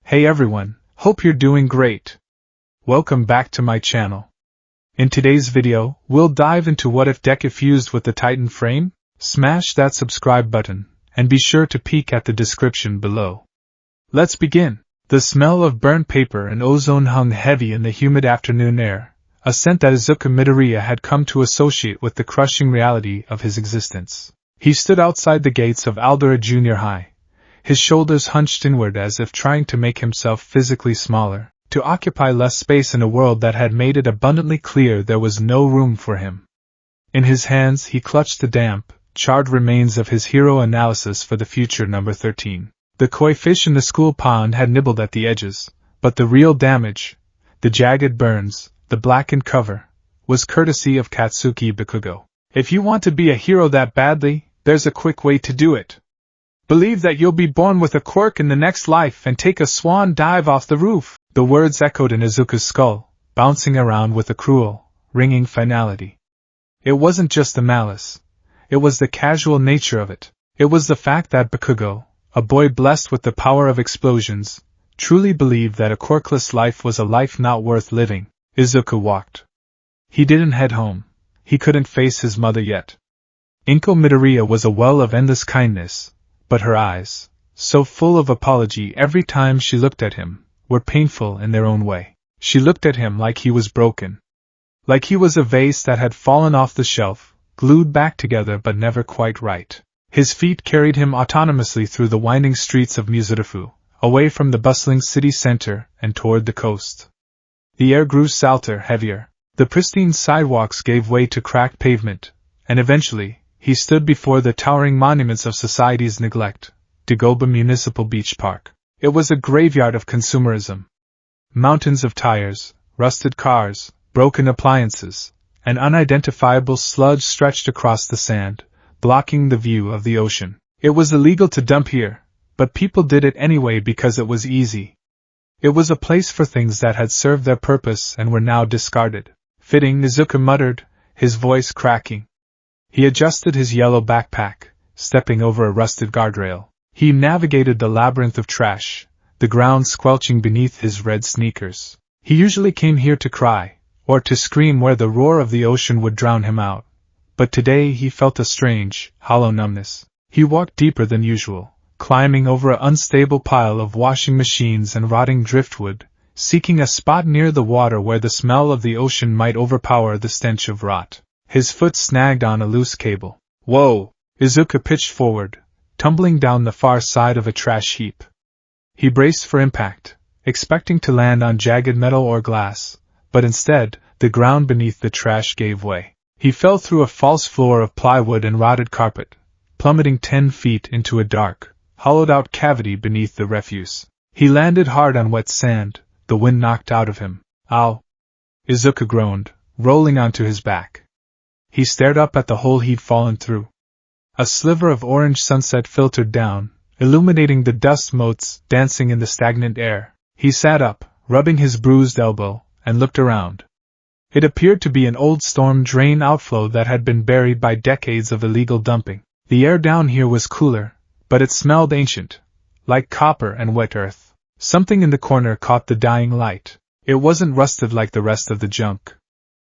Hey everyone, hope you're doing great. Welcome back to my channel. In today's video, we'll dive into what if Deku fused with the Titan frame? Smash that subscribe button, and be sure to peek at the description below. Let's begin. The smell of burnt paper and ozone hung heavy in the humid afternoon air, a scent that Izuku Midoriya had come to associate with the crushing reality of his existence. He stood outside the gates of Aldera Junior High, his shoulders hunched inward as if trying to make himself physically smaller, to occupy less space in a world that had made it abundantly clear there was no room for him. In his hands he clutched the damp, charred remains of his hero analysis for the future number 13. The koi fish in the school pond had nibbled at the edges, but the real damage, the jagged burns, the blackened cover, was courtesy of Katsuki Bakugo. If you want to be a hero that badly, there's a quick way to do it. Believe that you'll be born with a quirk in the next life and take a swan dive off the roof. The words echoed in Izuku's skull, bouncing around with a cruel, ringing finality. It wasn't just the malice. It was the casual nature of it. It was the fact that Bakugo, a boy blessed with the power of explosions, truly believed that a quirkless life was a life not worth living. Izuku walked. He didn't head home. He couldn't face his mother yet. Inko Midoriya was a well of endless kindness, but her eyes, so full of apology every time she looked at him, were painful in their own way. She looked at him like he was broken. Like he was a vase that had fallen off the shelf, glued back together but never quite right. His feet carried him autonomously through the winding streets of Muzurifu, away from the bustling city center and toward the coast. The air grew salter, heavier. The pristine sidewalks gave way to cracked pavement, and eventually, he stood before the towering monuments of society's neglect, Dagoba Municipal Beach Park. It was a graveyard of consumerism. Mountains of tires, rusted cars, broken appliances, and unidentifiable sludge stretched across the sand, blocking the view of the ocean. It was illegal to dump here, but people did it anyway because it was easy. It was a place for things that had served their purpose and were now discarded. Fitting, Izuku muttered, his voice cracking. He adjusted his yellow backpack, stepping over a rusted guardrail. He navigated the labyrinth of trash, the ground squelching beneath his red sneakers. He usually came here to cry, or to scream where the roar of the ocean would drown him out. But today he felt a strange, hollow numbness. He walked deeper than usual, climbing over an unstable pile of washing machines and rotting driftwood, seeking a spot near the water where the smell of the ocean might overpower the stench of rot. His foot snagged on a loose cable. Whoa! Izuku pitched forward, tumbling down the far side of a trash heap. He braced for impact, expecting to land on jagged metal or glass, but instead, the ground beneath the trash gave way. He fell through a false floor of plywood and rotted carpet, plummeting 10 feet into a dark, hollowed-out cavity beneath the refuse. He landed hard on wet sand, the wind knocked out of him. Ow! Izuku groaned, rolling onto his back. He stared up at the hole he'd fallen through. A sliver of orange sunset filtered down, illuminating the dust motes dancing in the stagnant air. He sat up, rubbing his bruised elbow, and looked around. It appeared to be an old storm drain outflow that had been buried by decades of illegal dumping. The air down here was cooler, but it smelled ancient, like copper and wet earth. Something in the corner caught the dying light. It wasn't rusted like the rest of the junk.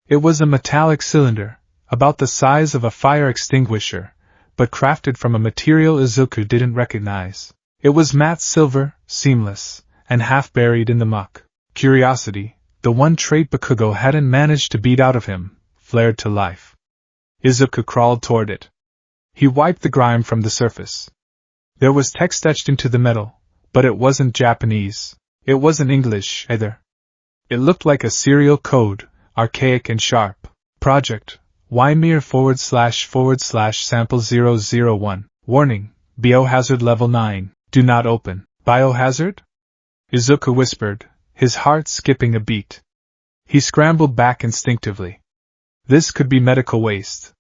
It was a metallic cylinder, about the size of a fire extinguisher, but crafted from a material Izuku didn't recognize. It was matte silver, seamless, and half buried in the muck. Curiosity, the one trait Bakugo hadn't managed to beat out of him, flared to life. Izuku crawled toward it. He wiped the grime from the surface. There was text etched into the metal, but it wasn't Japanese. It wasn't English, either. It looked like a serial code, archaic and sharp. Project Ymir //sample 001. Warning, biohazard level 9. Do not open. Biohazard? Izuku whispered, his heart skipping a beat. He scrambled back instinctively. This could be medical waste.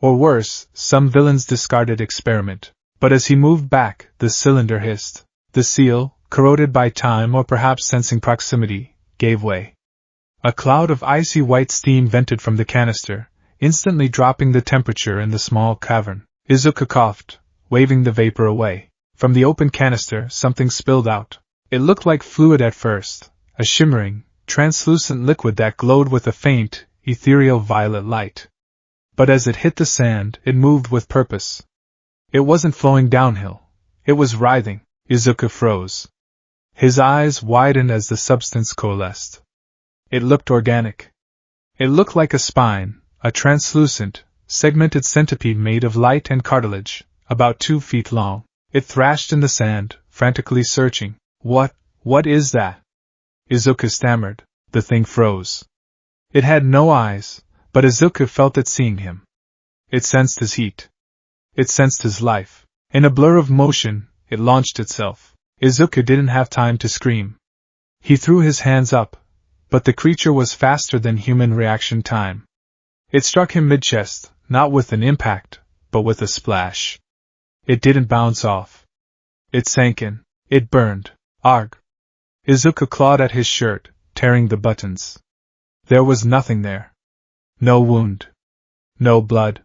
Or worse, some villain's discarded experiment. But as he moved back, the cylinder hissed. The seal, corroded by time or perhaps sensing proximity, gave way. A cloud of icy white steam vented from the canister, instantly dropping the temperature in the small cavern. Izuku coughed, waving the vapor away. From the open canister, something spilled out. It looked like fluid at first, a shimmering, translucent liquid that glowed with a faint, ethereal violet light. But as it hit the sand, it moved with purpose. It wasn't flowing downhill. It was writhing. Izuku froze. His eyes widened as the substance coalesced. It looked organic. It looked like a spine, a translucent, segmented centipede made of light and cartilage, about 2 feet long. It thrashed in the sand, frantically searching. What is that? Izuku stammered. The thing froze. It had no eyes, but Izuku felt it seeing him. It sensed his heat. It sensed his life. In a blur of motion, it launched itself. Izuku didn't have time to scream. He threw his hands up, but the creature was faster than human reaction time. It struck him mid-chest, not with an impact, but with a splash. It didn't bounce off. It sank in. It burned. Arg! Izuku clawed at his shirt, tearing the buttons. There was nothing there. No wound. No blood.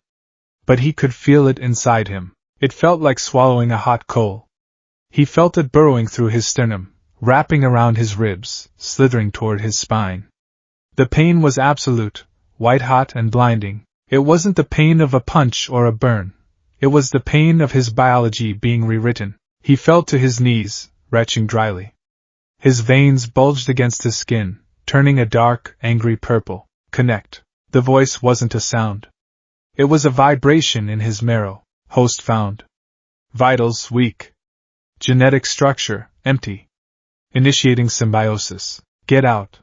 But he could feel it inside him. It felt like swallowing a hot coal. He felt it burrowing through his sternum, wrapping around his ribs, slithering toward his spine. The pain was absolute, white-hot and blinding. It wasn't the pain of a punch or a burn. It was the pain of his biology being rewritten. He fell to his knees, retching dryly. His veins bulged against his skin, turning a dark, angry purple. Connect. The voice wasn't a sound. It was a vibration in his marrow. Host found. Vitals weak. Genetic structure empty. Initiating symbiosis. Get out.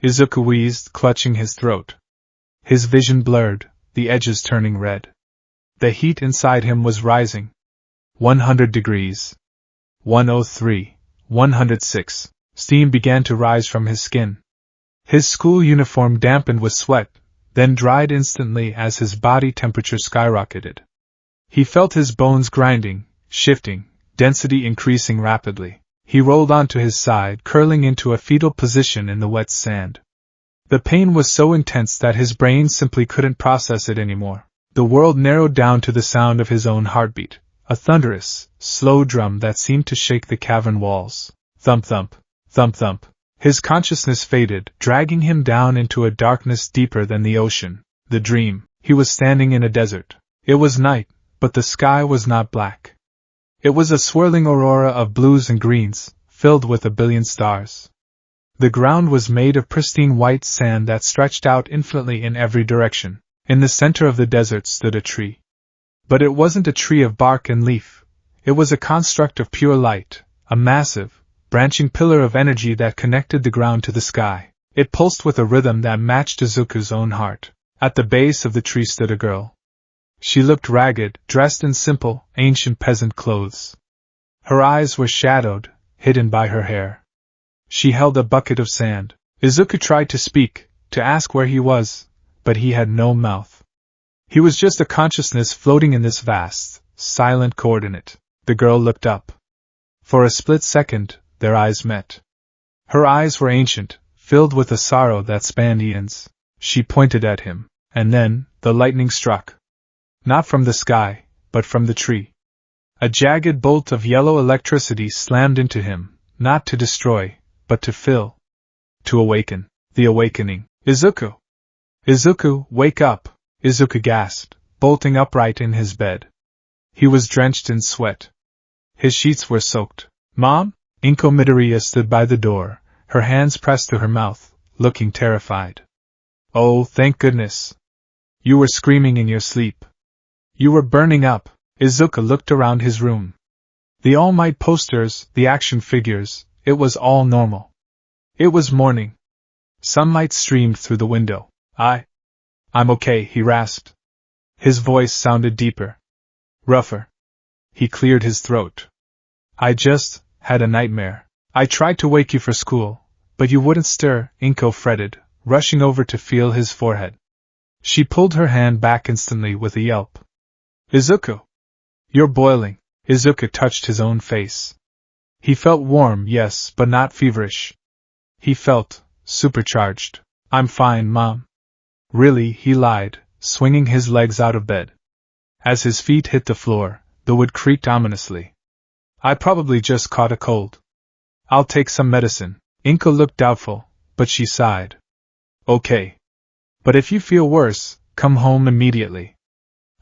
Izuku wheezed, clutching his throat. His vision blurred, the edges turning red. The heat inside him was rising. 100 degrees. 103. 106. Steam began to rise from his skin. His school uniform dampened with sweat, then dried instantly as his body temperature skyrocketed. He felt his bones grinding, shifting, density increasing rapidly. He rolled onto his side, curling into a fetal position in the wet sand. The pain was so intense that his brain simply couldn't process it anymore. The world narrowed down to the sound of his own heartbeat, a thunderous, slow drum that seemed to shake the cavern walls. Thump thump, thump thump. His consciousness faded, dragging him down into a darkness deeper than the ocean. The dream. He was standing in a desert. It was night, but the sky was not black. It was a swirling aurora of blues and greens, filled with a billion stars. The ground was made of pristine white sand that stretched out infinitely in every direction. In the center of the desert stood a tree. But it wasn't a tree of bark and leaf. It was a construct of pure light, a massive, branching pillar of energy that connected the ground to the sky. It pulsed with a rhythm that matched Izuku's own heart. At the base of the tree stood a girl. She looked ragged, dressed in simple, ancient peasant clothes. Her eyes were shadowed, hidden by her hair. She held a bucket of sand. Izuku tried to speak, to ask where he was, but he had no mouth. He was just a consciousness floating in this vast, silent coordinate. The girl looked up. For a split second, their eyes met. Her eyes were ancient, filled with a sorrow that spanned eons. She pointed at him, and then, the lightning struck. Not from the sky, but from the tree. A jagged bolt of yellow electricity slammed into him, not to destroy, but to fill. To awaken. The awakening. Izuku! Izuku, wake up! Izuku gasped, bolting upright in his bed. He was drenched in sweat. His sheets were soaked. Mom? Inko Midoriya stood by the door, her hands pressed to her mouth, looking terrified. Oh, thank goodness. You were screaming in your sleep. You were burning up. Izuku looked around his room. The All Might posters, the action figures, it was all normal. It was morning. Sunlight streamed through the window. I'm okay, he rasped. His voice sounded deeper. Rougher. He cleared his throat. I just had a nightmare. I tried to wake you for school, but you wouldn't stir, Inko fretted, rushing over to feel his forehead. She pulled her hand back instantly with a yelp. Izuku! You're boiling. Izuku touched his own face. He felt warm, yes, but not feverish. He felt supercharged. I'm fine, Mom. Really, he lied, swinging his legs out of bed. As his feet hit the floor, the wood creaked ominously. I probably just caught a cold. I'll take some medicine. Inko looked doubtful, but she sighed. Okay. But if you feel worse, come home immediately.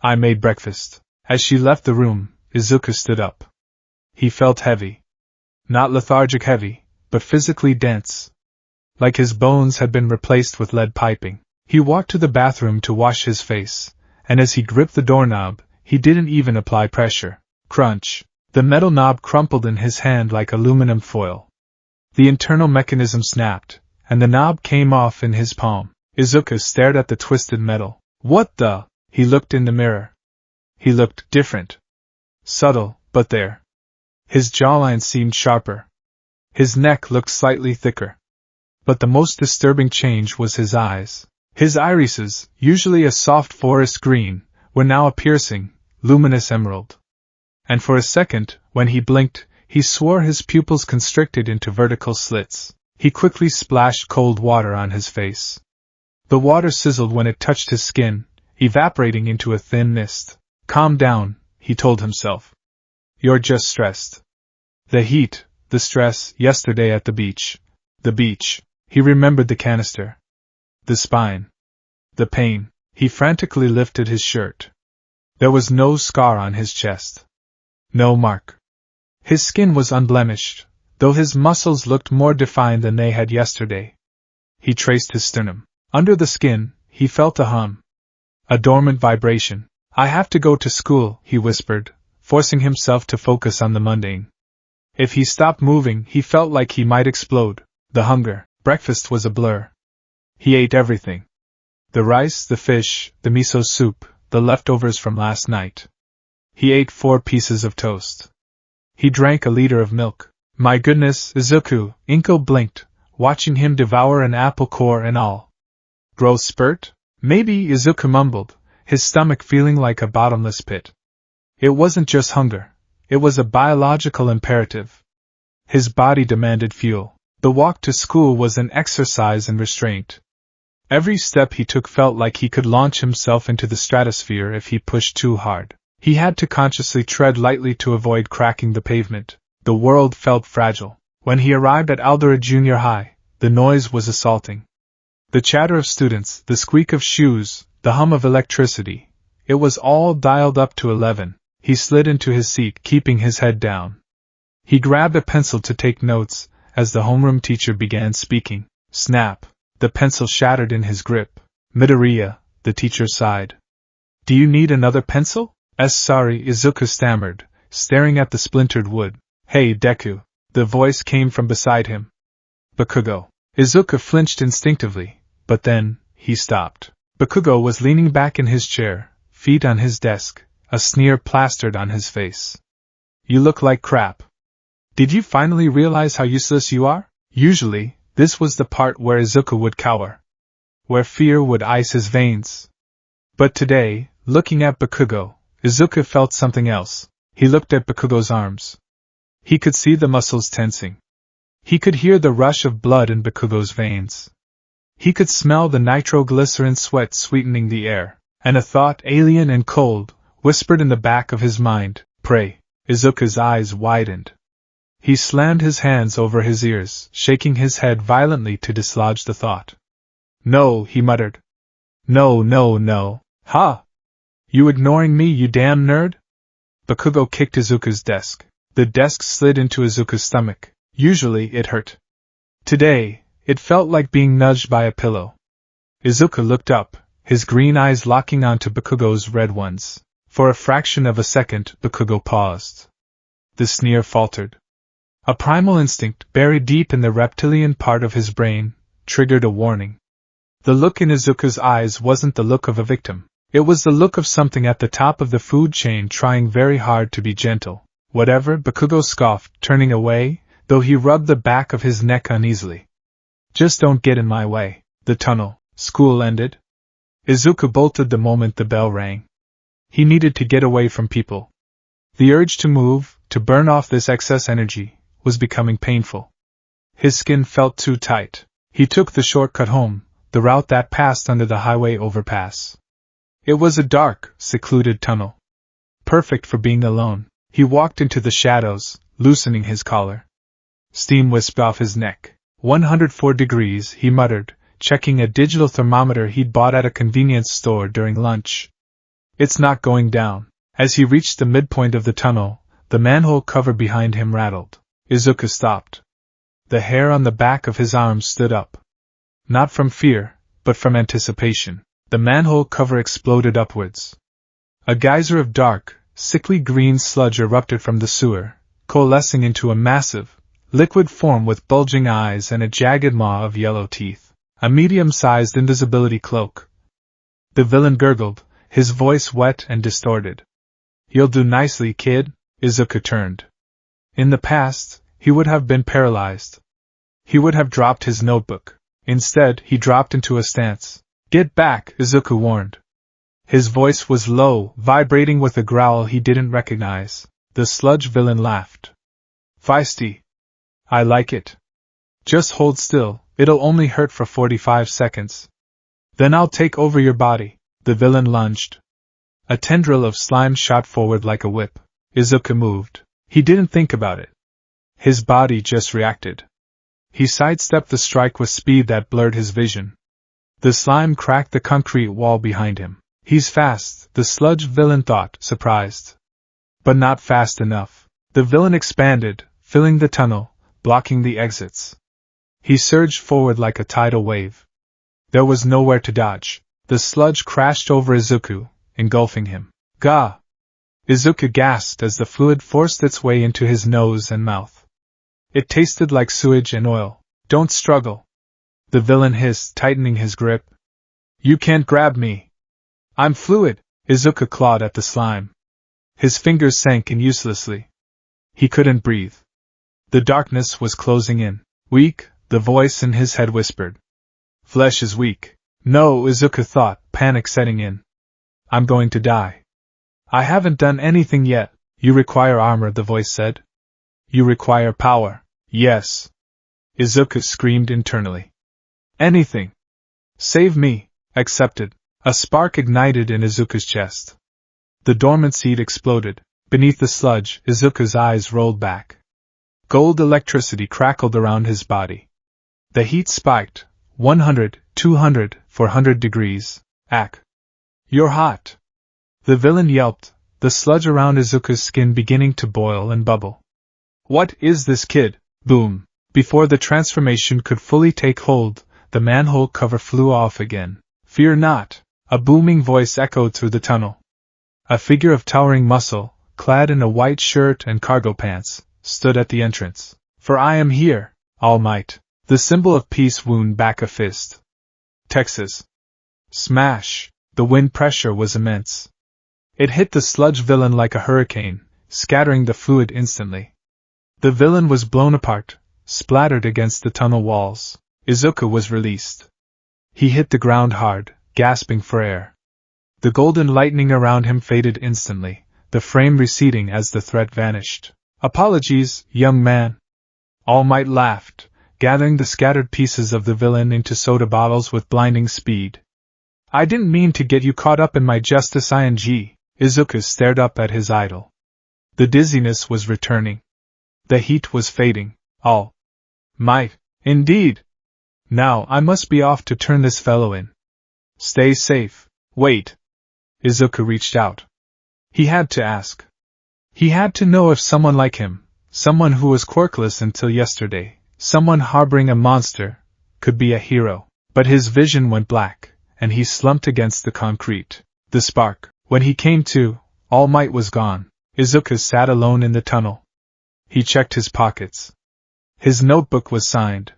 I made breakfast. As she left the room, Izuku stood up. He felt heavy. Not lethargic heavy, but physically dense. Like his bones had been replaced with lead piping. He walked to the bathroom to wash his face, and as he gripped the doorknob, he didn't even apply pressure. Crunch! The metal knob crumpled in his hand like aluminum foil. The internal mechanism snapped, and the knob came off in his palm. Izuku stared at the twisted metal. What the? He looked in the mirror. He looked different. Subtle, but there. His jawline seemed sharper. His neck looked slightly thicker. But the most disturbing change was his eyes. His irises, usually a soft forest green, were now a piercing, luminous emerald. And for a second, when he blinked, he swore his pupils constricted into vertical slits. He quickly splashed cold water on his face. The water sizzled when it touched his skin, evaporating into a thin mist. Calm down, he told himself. You're just stressed. The heat, the stress, yesterday at the beach. The beach. He remembered the canister. The spine. The pain. He frantically lifted his shirt. There was no scar on his chest. No mark. His skin was unblemished, though his muscles looked more defined than they had yesterday. He traced his sternum. Under the skin, he felt a hum. A dormant vibration. I have to go to school, he whispered, forcing himself to focus on the mundane. If he stopped moving, he felt like he might explode. The hunger. Breakfast was a blur. He ate everything. The rice, the fish, the miso soup, the leftovers from last night. He ate 4 pieces of toast. He drank a liter of milk. My goodness, Izuku, Inko blinked, watching him devour an apple core and all. Growth spurt? Maybe, Izuku mumbled, his stomach feeling like a bottomless pit. It wasn't just hunger. It was a biological imperative. His body demanded fuel. The walk to school was an exercise in restraint. Every step he took felt like he could launch himself into the stratosphere if he pushed too hard. He had to consciously tread lightly to avoid cracking the pavement. The world felt fragile. When he arrived at Aldera Junior High, the noise was assaulting. The chatter of students, the squeak of shoes, the hum of electricity. It was all dialed up to 11. He slid into his seat, keeping his head down. He grabbed a pencil to take notes, as the homeroom teacher began speaking. Snap! The pencil shattered in his grip. Midoriya, the teacher sighed. Do you need another pencil? Sorry, Izuku stammered, staring at the splintered wood. Hey, Deku. The voice came from beside him. Bakugo. Izuku flinched instinctively, but then, he stopped. Bakugo was leaning back in his chair, feet on his desk, a sneer plastered on his face. You look like crap. Did you finally realize how useless you are? Usually, this was the part where Izuku would cower. Where fear would ice his veins. But today, looking at Bakugo, Izuku felt something else. He looked at Bakugo's arms. He could see the muscles tensing. He could hear the rush of blood in Bakugo's veins. He could smell the nitroglycerin sweat sweetening the air, and a thought alien and cold whispered in the back of his mind, pray. Izuku's eyes widened. He slammed his hands over his ears, shaking his head violently to dislodge the thought. No, he muttered. No. Ha! You ignoring me, you damn nerd? Bakugo kicked Izuku's desk. The desk slid into Izuku's stomach. Usually it hurt. Today, it felt like being nudged by a pillow. Izuku looked up, his green eyes locking onto Bakugo's red ones. For a fraction of a second, Bakugo paused. The sneer faltered. A primal instinct, buried deep in the reptilian part of his brain, triggered a warning. The look in Izuku's eyes wasn't the look of a victim. It was the look of something at the top of the food chain trying very hard to be gentle. Whatever, Bakugo scoffed, turning away, though he rubbed the back of his neck uneasily. Just don't get in my way. The tunnel. School ended. Izuku bolted the moment the bell rang. He needed to get away from people. The urge to move, to burn off this excess energy, was becoming painful. His skin felt too tight. He took the shortcut home, the route that passed under the highway overpass. It was a dark, secluded tunnel. Perfect for being alone. He walked into the shadows, loosening his collar. Steam wisped off his neck. 104 degrees, he muttered, checking a digital thermometer he'd bought at a convenience store during lunch. It's not going down. As he reached the midpoint of the tunnel, the manhole cover behind him rattled. Izuku stopped. The hair on the back of his arms stood up. Not from fear, but from anticipation. The manhole cover exploded upwards. A geyser of dark, sickly green sludge erupted from the sewer, coalescing into a massive, liquid form with bulging eyes and a jagged maw of yellow teeth. A medium-sized invisibility cloak. The villain gurgled, his voice wet and distorted. You'll do nicely, kid. Izuku turned. In the past, he would have been paralyzed. He would have dropped his notebook. Instead, he dropped into a stance. Get back, Izuku warned. His voice was low, vibrating with a growl he didn't recognize. The sludge villain laughed. Feisty. I like it. Just hold still, it'll only hurt for 45 seconds. Then I'll take over your body. The villain lunged. A tendril of slime shot forward like a whip. Izuku moved. He didn't think about it. His body just reacted. He sidestepped the strike with speed that blurred his vision. The slime cracked the concrete wall behind him. He's fast, the sludge villain thought, surprised. But not fast enough. The villain expanded, filling the tunnel, blocking the exits. He surged forward like a tidal wave. There was nowhere to dodge. The sludge crashed over Izuku, engulfing him. Gah! Izuku gasped as the fluid forced its way into his nose and mouth. It tasted like sewage and oil. Don't struggle. The villain hissed, tightening his grip. You can't grab me. I'm fluid. Izuku clawed at the slime. His fingers sank in uselessly. He couldn't breathe. The darkness was closing in. Weak, the voice in his head whispered. Flesh is weak. No, Izuku thought, panic setting in. I'm going to die. I haven't done anything yet. You require armor, the voice said. You require power. Yes. Izuku screamed internally. Anything. Save me. Accepted. A spark ignited in Izuku's chest. The dormant seed exploded. Beneath the sludge, Izuku's eyes rolled back. Gold electricity crackled around his body. The heat spiked. 100, 200, 400 degrees. Ack. You're hot. The villain yelped, the sludge around Izuku's skin beginning to boil and bubble. What is this, kid? Boom. Before the transformation could fully take hold, the manhole cover flew off again. Fear not. A booming voice echoed through the tunnel. A figure of towering muscle, clad in a white shirt and cargo pants, stood at the entrance. For I am here, All Might. The symbol of peace wound back a fist. Texas. Smash. The wind pressure was immense. It hit the sludge villain like a hurricane, scattering the fluid instantly. The villain was blown apart, splattered against the tunnel walls. Izuku was released. He hit the ground hard, gasping for air. The golden lightning around him faded instantly, the frame receding as the threat vanished. Apologies, young man. All Might laughed, gathering the scattered pieces of the villain into soda bottles with blinding speed. I didn't mean to get you caught up in my justice ing. Izuku stared up at his idol. The dizziness was returning. The heat was fading. All Might, indeed. Now I must be off to turn this fellow in. Stay safe. Wait. Izuku reached out. He had to ask. He had to know if someone like him, someone who was quirkless until yesterday, someone harboring a monster, could be a hero. But his vision went black, and he slumped against the concrete. The spark. When he came to, All Might was gone. Izuku sat alone in the tunnel. He checked his pockets. His notebook was signed.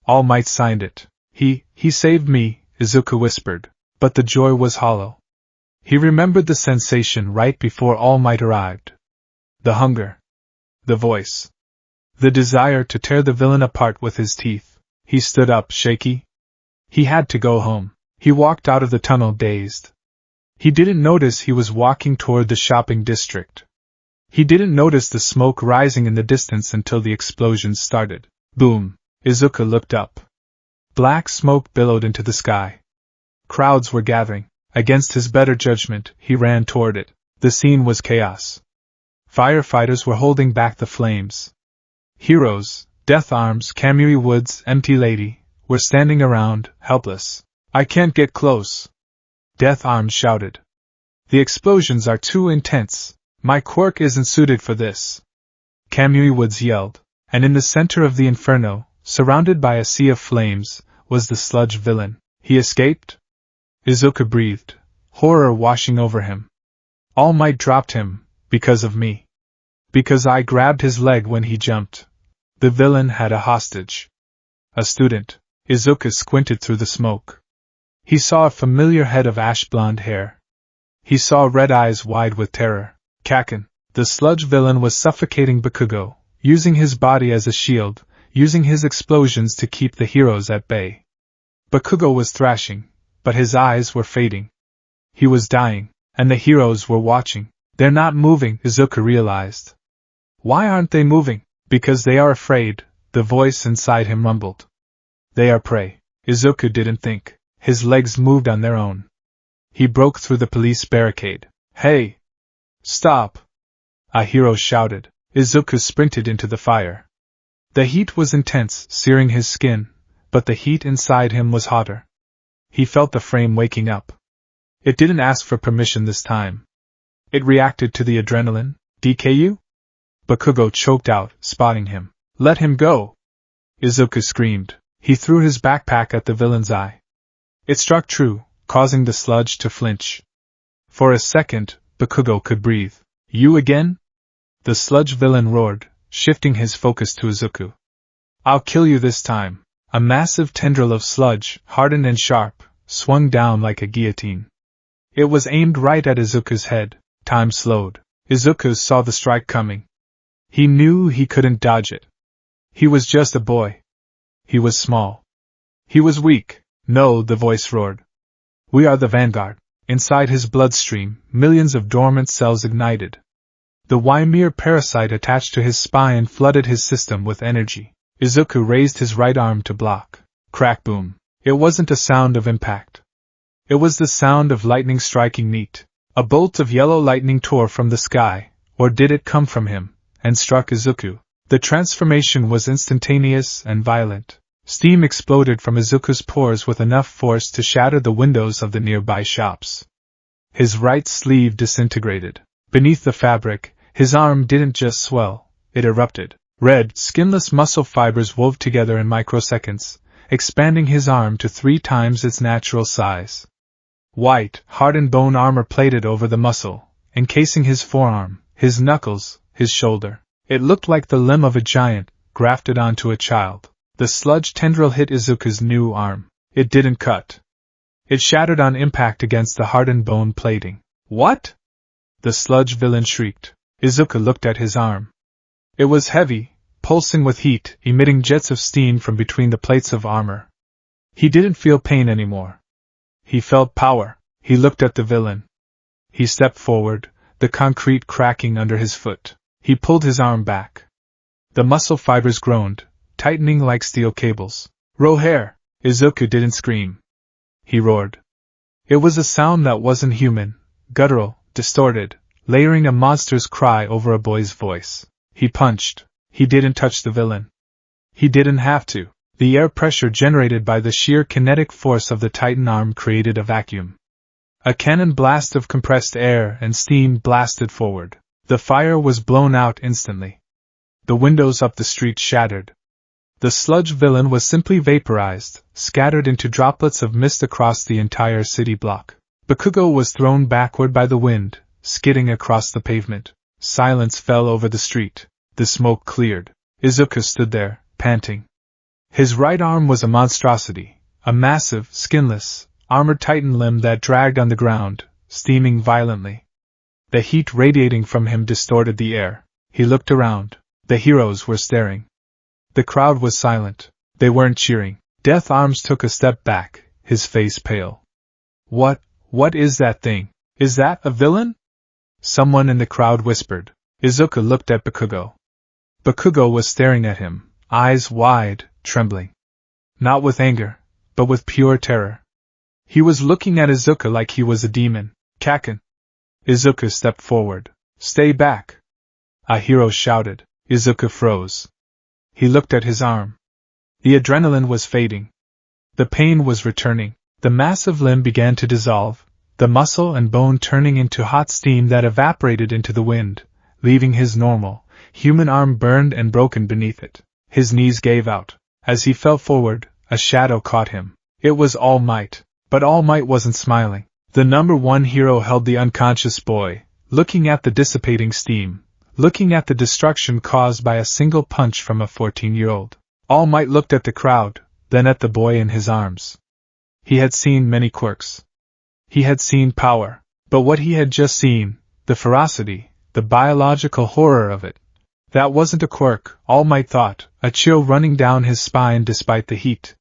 All Might signed it. He saved me, Izuku whispered, but the joy was hollow. He remembered the sensation right before All Might arrived. The hunger. The voice. The desire to tear the villain apart with his teeth. He stood up, shaky. He had to go home. He walked out of the tunnel dazed. He didn't notice he was walking toward the shopping district. He didn't notice the smoke rising in the distance until the explosion started. Boom! Izuku looked up. Black smoke billowed into the sky. Crowds were gathering. Against his better judgment, he ran toward it. The scene was chaos. Firefighters were holding back the flames. Heroes, Death Arms, Kamui Woods, Empty Lady, were standing around, helpless. I can't get close, Death Arms shouted. The explosions are too intense. My quirk isn't suited for this. Kamui Woods yelled, and in the center of the inferno, surrounded by a sea of flames, was the sludge villain. He escaped? Izuku breathed, horror washing over him. All Might dropped him, because of me. Because I grabbed his leg when he jumped. The villain had a hostage. A student. Izuku squinted through the smoke. He saw a familiar head of ash-blonde hair. He saw red eyes wide with terror. Kaken. The sludge villain was suffocating Bakugo, using his body as a shield, using his explosions to keep the heroes at bay. Bakugo was thrashing, but his eyes were fading. He was dying, and the heroes were watching. They're not moving, Izuku realized. Why aren't they moving? Because they are afraid, the voice inside him rumbled. They are prey. Izuku didn't think. His legs moved on their own. He broke through the police barricade. Hey! Stop! A hero shouted. Izuku sprinted into the fire. The heat was intense, searing his skin, but the heat inside him was hotter. He felt the frame waking up. It didn't ask for permission this time. It reacted to the adrenaline. DKU? Bakugo choked out, spotting him. Let him go! Izuku screamed. He threw his backpack at the villain's eye. It struck true, causing the sludge to flinch. For a second, Bakugo could breathe. You again? The sludge villain roared, shifting his focus to Izuku. I'll kill you this time. A massive tendril of sludge, hardened and sharp, swung down like a guillotine. It was aimed right at Izuku's head. Time slowed. Izuku saw the strike coming. He knew he couldn't dodge it. He was just a boy. He was small. He was weak. No, the voice roared. We are the vanguard. Inside his bloodstream, millions of dormant cells ignited. The Ymir parasite attached to his spine flooded his system with energy. Izuku raised his right arm to block. Crack boom. It wasn't a sound of impact. It was the sound of lightning striking neat. A bolt of yellow lightning tore from the sky, or did it come from him, and struck Izuku. The transformation was instantaneous and violent. Steam exploded from Izuku's pores with enough force to shatter the windows of the nearby shops. His right sleeve disintegrated. Beneath the fabric, his arm didn't just swell, it erupted. Red, skinless muscle fibers wove together in microseconds, expanding his arm to 3 times its natural size. White, hardened bone armor plated over the muscle, encasing his forearm, his knuckles, his shoulder. It looked like the limb of a giant, grafted onto a child. The sludge tendril hit Izuku's new arm. It didn't cut. It shattered on impact against the hardened bone plating. What? The sludge villain shrieked. Izuku looked at his arm. It was heavy, pulsing with heat, emitting jets of steam from between the plates of armor. He didn't feel pain anymore. He felt power. He looked at the villain. He stepped forward, the concrete cracking under his foot. He pulled his arm back. The muscle fibers groaned, tightening like steel cables. Rohair! Izuku didn't scream. He roared. It was a sound that wasn't human, guttural, distorted, layering a monster's cry over a boy's voice. He punched. He didn't touch the villain. He didn't have to. The air pressure generated by the sheer kinetic force of the Titan arm created a vacuum. A cannon blast of compressed air and steam blasted forward. The fire was blown out instantly. The windows up the street shattered. The sludge villain was simply vaporized, scattered into droplets of mist across the entire city block. Bakugo was thrown backward by the wind, skidding across the pavement. Silence fell over the street. The smoke cleared. Izuku stood there, panting. His right arm was a monstrosity, a massive, skinless, armored titan limb that dragged on the ground, steaming violently. The heat radiating from him distorted the air. He looked around. The heroes were staring. The crowd was silent. They weren't cheering. Death Arms took a step back, his face pale. What is that thing? Is that a villain? Someone in the crowd whispered. Izuku looked at Bakugo. Bakugo was staring at him, eyes wide, trembling. Not with anger, but with pure terror. He was looking at Izuku like he was a demon. Kaken. Izuku stepped forward. Stay back. A hero shouted. Izuku froze. He looked at his arm. The adrenaline was fading. The pain was returning. The massive limb began to dissolve, the muscle and bone turning into hot steam that evaporated into the wind, leaving his normal, human arm burned and broken beneath it. His knees gave out. As he fell forward, a shadow caught him. It was All Might. But All Might wasn't smiling. The number one hero held the unconscious boy, looking at the dissipating steam, looking at the destruction caused by a single punch from a 14-year-old. All Might looked at the crowd, then at the boy in his arms. He had seen many quirks. He had seen power, but what he had just seen, the ferocity, the biological horror of it, that wasn't a quirk, All Might thought, a chill running down his spine despite the heat.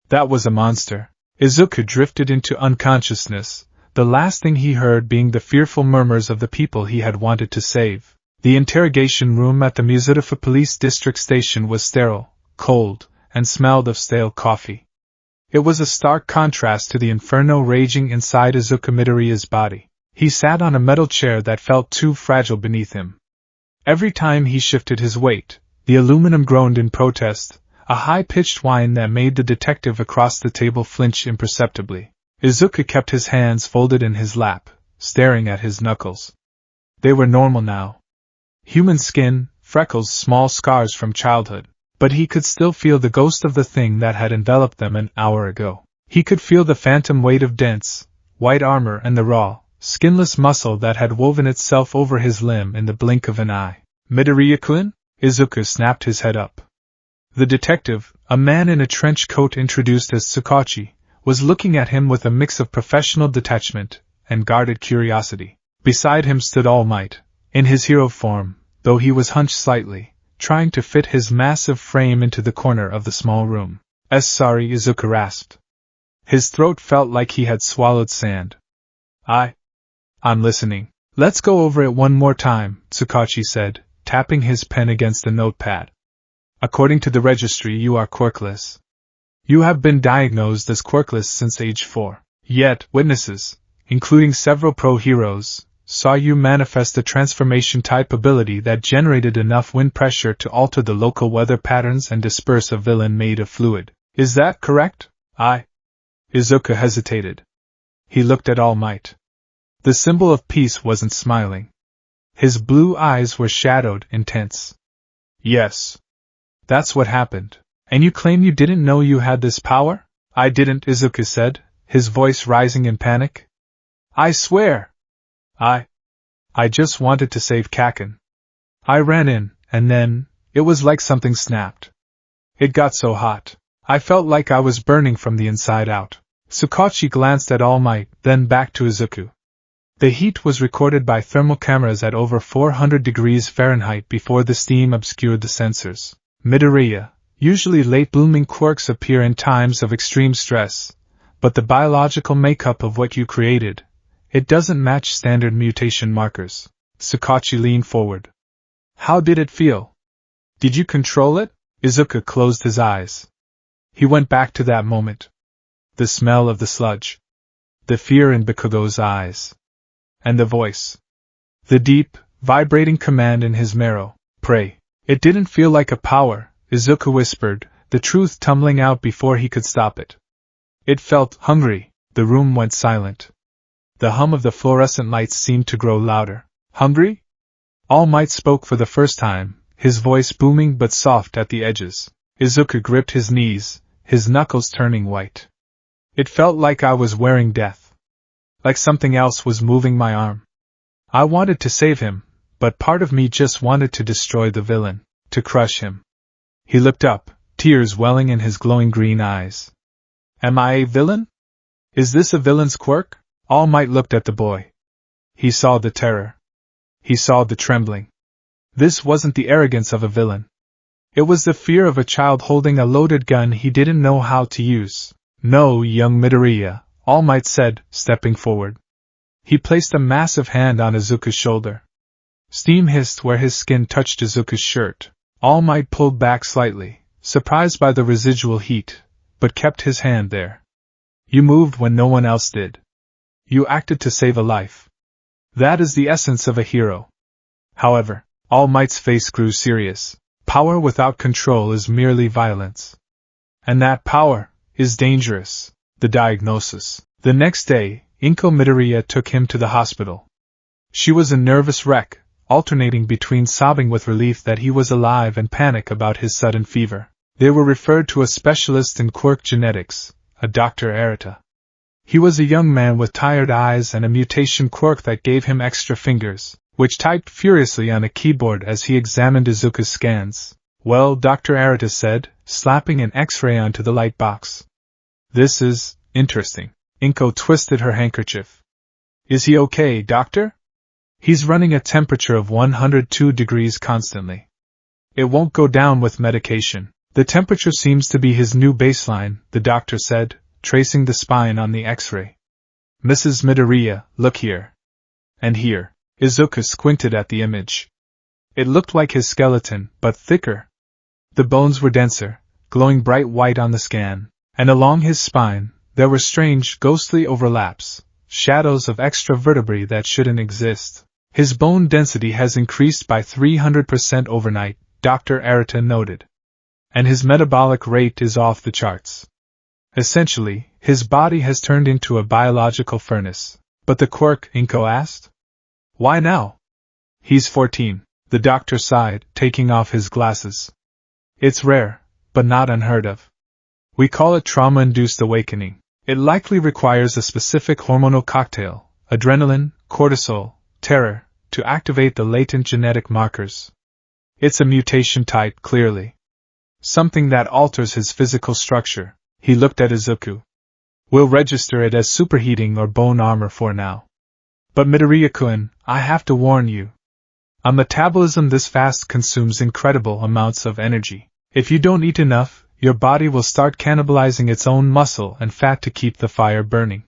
That was a monster. Izuku drifted into unconsciousness, the last thing he heard being the fearful murmurs of the people he had wanted to save. The interrogation room at the Mizurufu Police District Station was sterile, cold, and smelled of stale coffee. It was a stark contrast to the inferno raging inside Izuku Midoriya's body. He sat on a metal chair that felt too fragile beneath him. Every time he shifted his weight, the aluminum groaned in protest, a high-pitched whine that made the detective across the table flinch imperceptibly. Izuku kept his hands folded in his lap, staring at his knuckles. They were normal now. Human skin, freckles, small scars from childhood. But he could still feel the ghost of the thing that had enveloped them an hour ago. He could feel the phantom weight of dense, white armor and the raw, skinless muscle that had woven itself over his limb in the blink of an eye. Midoriya-kun? Izuku snapped his head up. The detective, a man in a trench coat introduced as Tsukachi, was looking at him with a mix of professional detachment and guarded curiosity. Beside him stood All Might, in his hero form, though he was hunched slightly, trying to fit his massive frame into the corner of the small room. Sorry, Izuku rasped. His throat felt like he had swallowed sand. I'm listening. Let's go over it one more time, Tsukachi said, tapping his pen against the notepad. According to the registry, you are quirkless. You have been diagnosed as quirkless since age 4. Yet, witnesses, including several pro-heroes, saw you manifest a transformation-type ability that generated enough wind pressure to alter the local weather patterns and disperse a villain made of fluid. Is that correct? Izuku hesitated. He looked at All Might. The symbol of peace wasn't smiling. His blue eyes were shadowed, intense. Yes. That's what happened. And you claim you didn't know you had this power? I didn't, Izuku said, his voice rising in panic. I swear. I just wanted to save Kaken. I ran in, and then, it was like something snapped. It got so hot. I felt like I was burning from the inside out. Tsukachi glanced at All Might, then back to Izuku. The heat was recorded by thermal cameras at over 400 degrees Fahrenheit before the steam obscured the sensors. Midoriya, usually late-blooming quirks appear in times of extreme stress, but the biological makeup of what you created, it doesn't match standard mutation markers. Tsukachi leaned forward. How did it feel? Did you control it? Izuku closed his eyes. He went back to that moment. The smell of the sludge. The fear in Bakugo's eyes. And the voice. The deep, vibrating command in his marrow. Pray. It didn't feel like a power, Izuku whispered, the truth tumbling out before he could stop it. It felt hungry. The room went silent. The hum of the fluorescent lights seemed to grow louder. Hungry? All Might spoke for the first time, his voice booming but soft at the edges. Izuku gripped his knees, his knuckles turning white. It felt like I was wearing death. Like something else was moving my arm. I wanted to save him, but part of me just wanted to destroy the villain, to crush him. He looked up, tears welling in his glowing green eyes. Am I a villain? Is this a villain's quirk? All Might looked at the boy. He saw the terror. He saw the trembling. This wasn't the arrogance of a villain. It was the fear of a child holding a loaded gun he didn't know how to use. No, young Midoriya, All Might said, stepping forward. He placed a massive hand on Izuku's shoulder. Steam hissed where his skin touched Izuku's shirt. All Might pulled back slightly, surprised by the residual heat, but kept his hand there. You moved when no one else did. You acted to save a life. That is the essence of a hero. However, All Might's face grew serious. Power without control is merely violence. And that power is dangerous. The diagnosis. The next day, Inko Midoriya took him to the hospital. She was a nervous wreck, alternating between sobbing with relief that he was alive and panic about his sudden fever. They were referred to a specialist in quirk genetics, a Dr. Arata. He was a young man with tired eyes and a mutation quirk that gave him extra fingers, which typed furiously on a keyboard as he examined Izuku's scans. Well, Dr. Arata said, slapping an X-ray onto the light box. This is interesting. Inko twisted her handkerchief. Is he okay, doctor? He's running a temperature of 102 degrees constantly. It won't go down with medication. The temperature seems to be his new baseline, the doctor said, tracing the spine on the X-ray. Mrs. Midoriya, look here. And here. Izuku squinted at the image. It looked like his skeleton, but thicker. The bones were denser, glowing bright white on the scan, and along his spine, there were strange, ghostly overlaps, shadows of extra vertebrae that shouldn't exist. His bone density has increased by 300% overnight, Dr. Arata noted. And his metabolic rate is off the charts. Essentially, his body has turned into a biological furnace. But the quirk, Inko asked? Why now? He's 14, the doctor sighed, taking off his glasses. It's rare, but not unheard of. We call it trauma-induced awakening. It likely requires a specific hormonal cocktail, adrenaline, cortisol, terror, to activate the latent genetic markers. It's a mutation type, clearly. Something that alters his physical structure. He looked at Izuku. We'll register it as superheating or bone armor for now. But Midoriya-kun, I have to warn you. A metabolism this fast consumes incredible amounts of energy. If you don't eat enough, your body will start cannibalizing its own muscle and fat to keep the fire burning.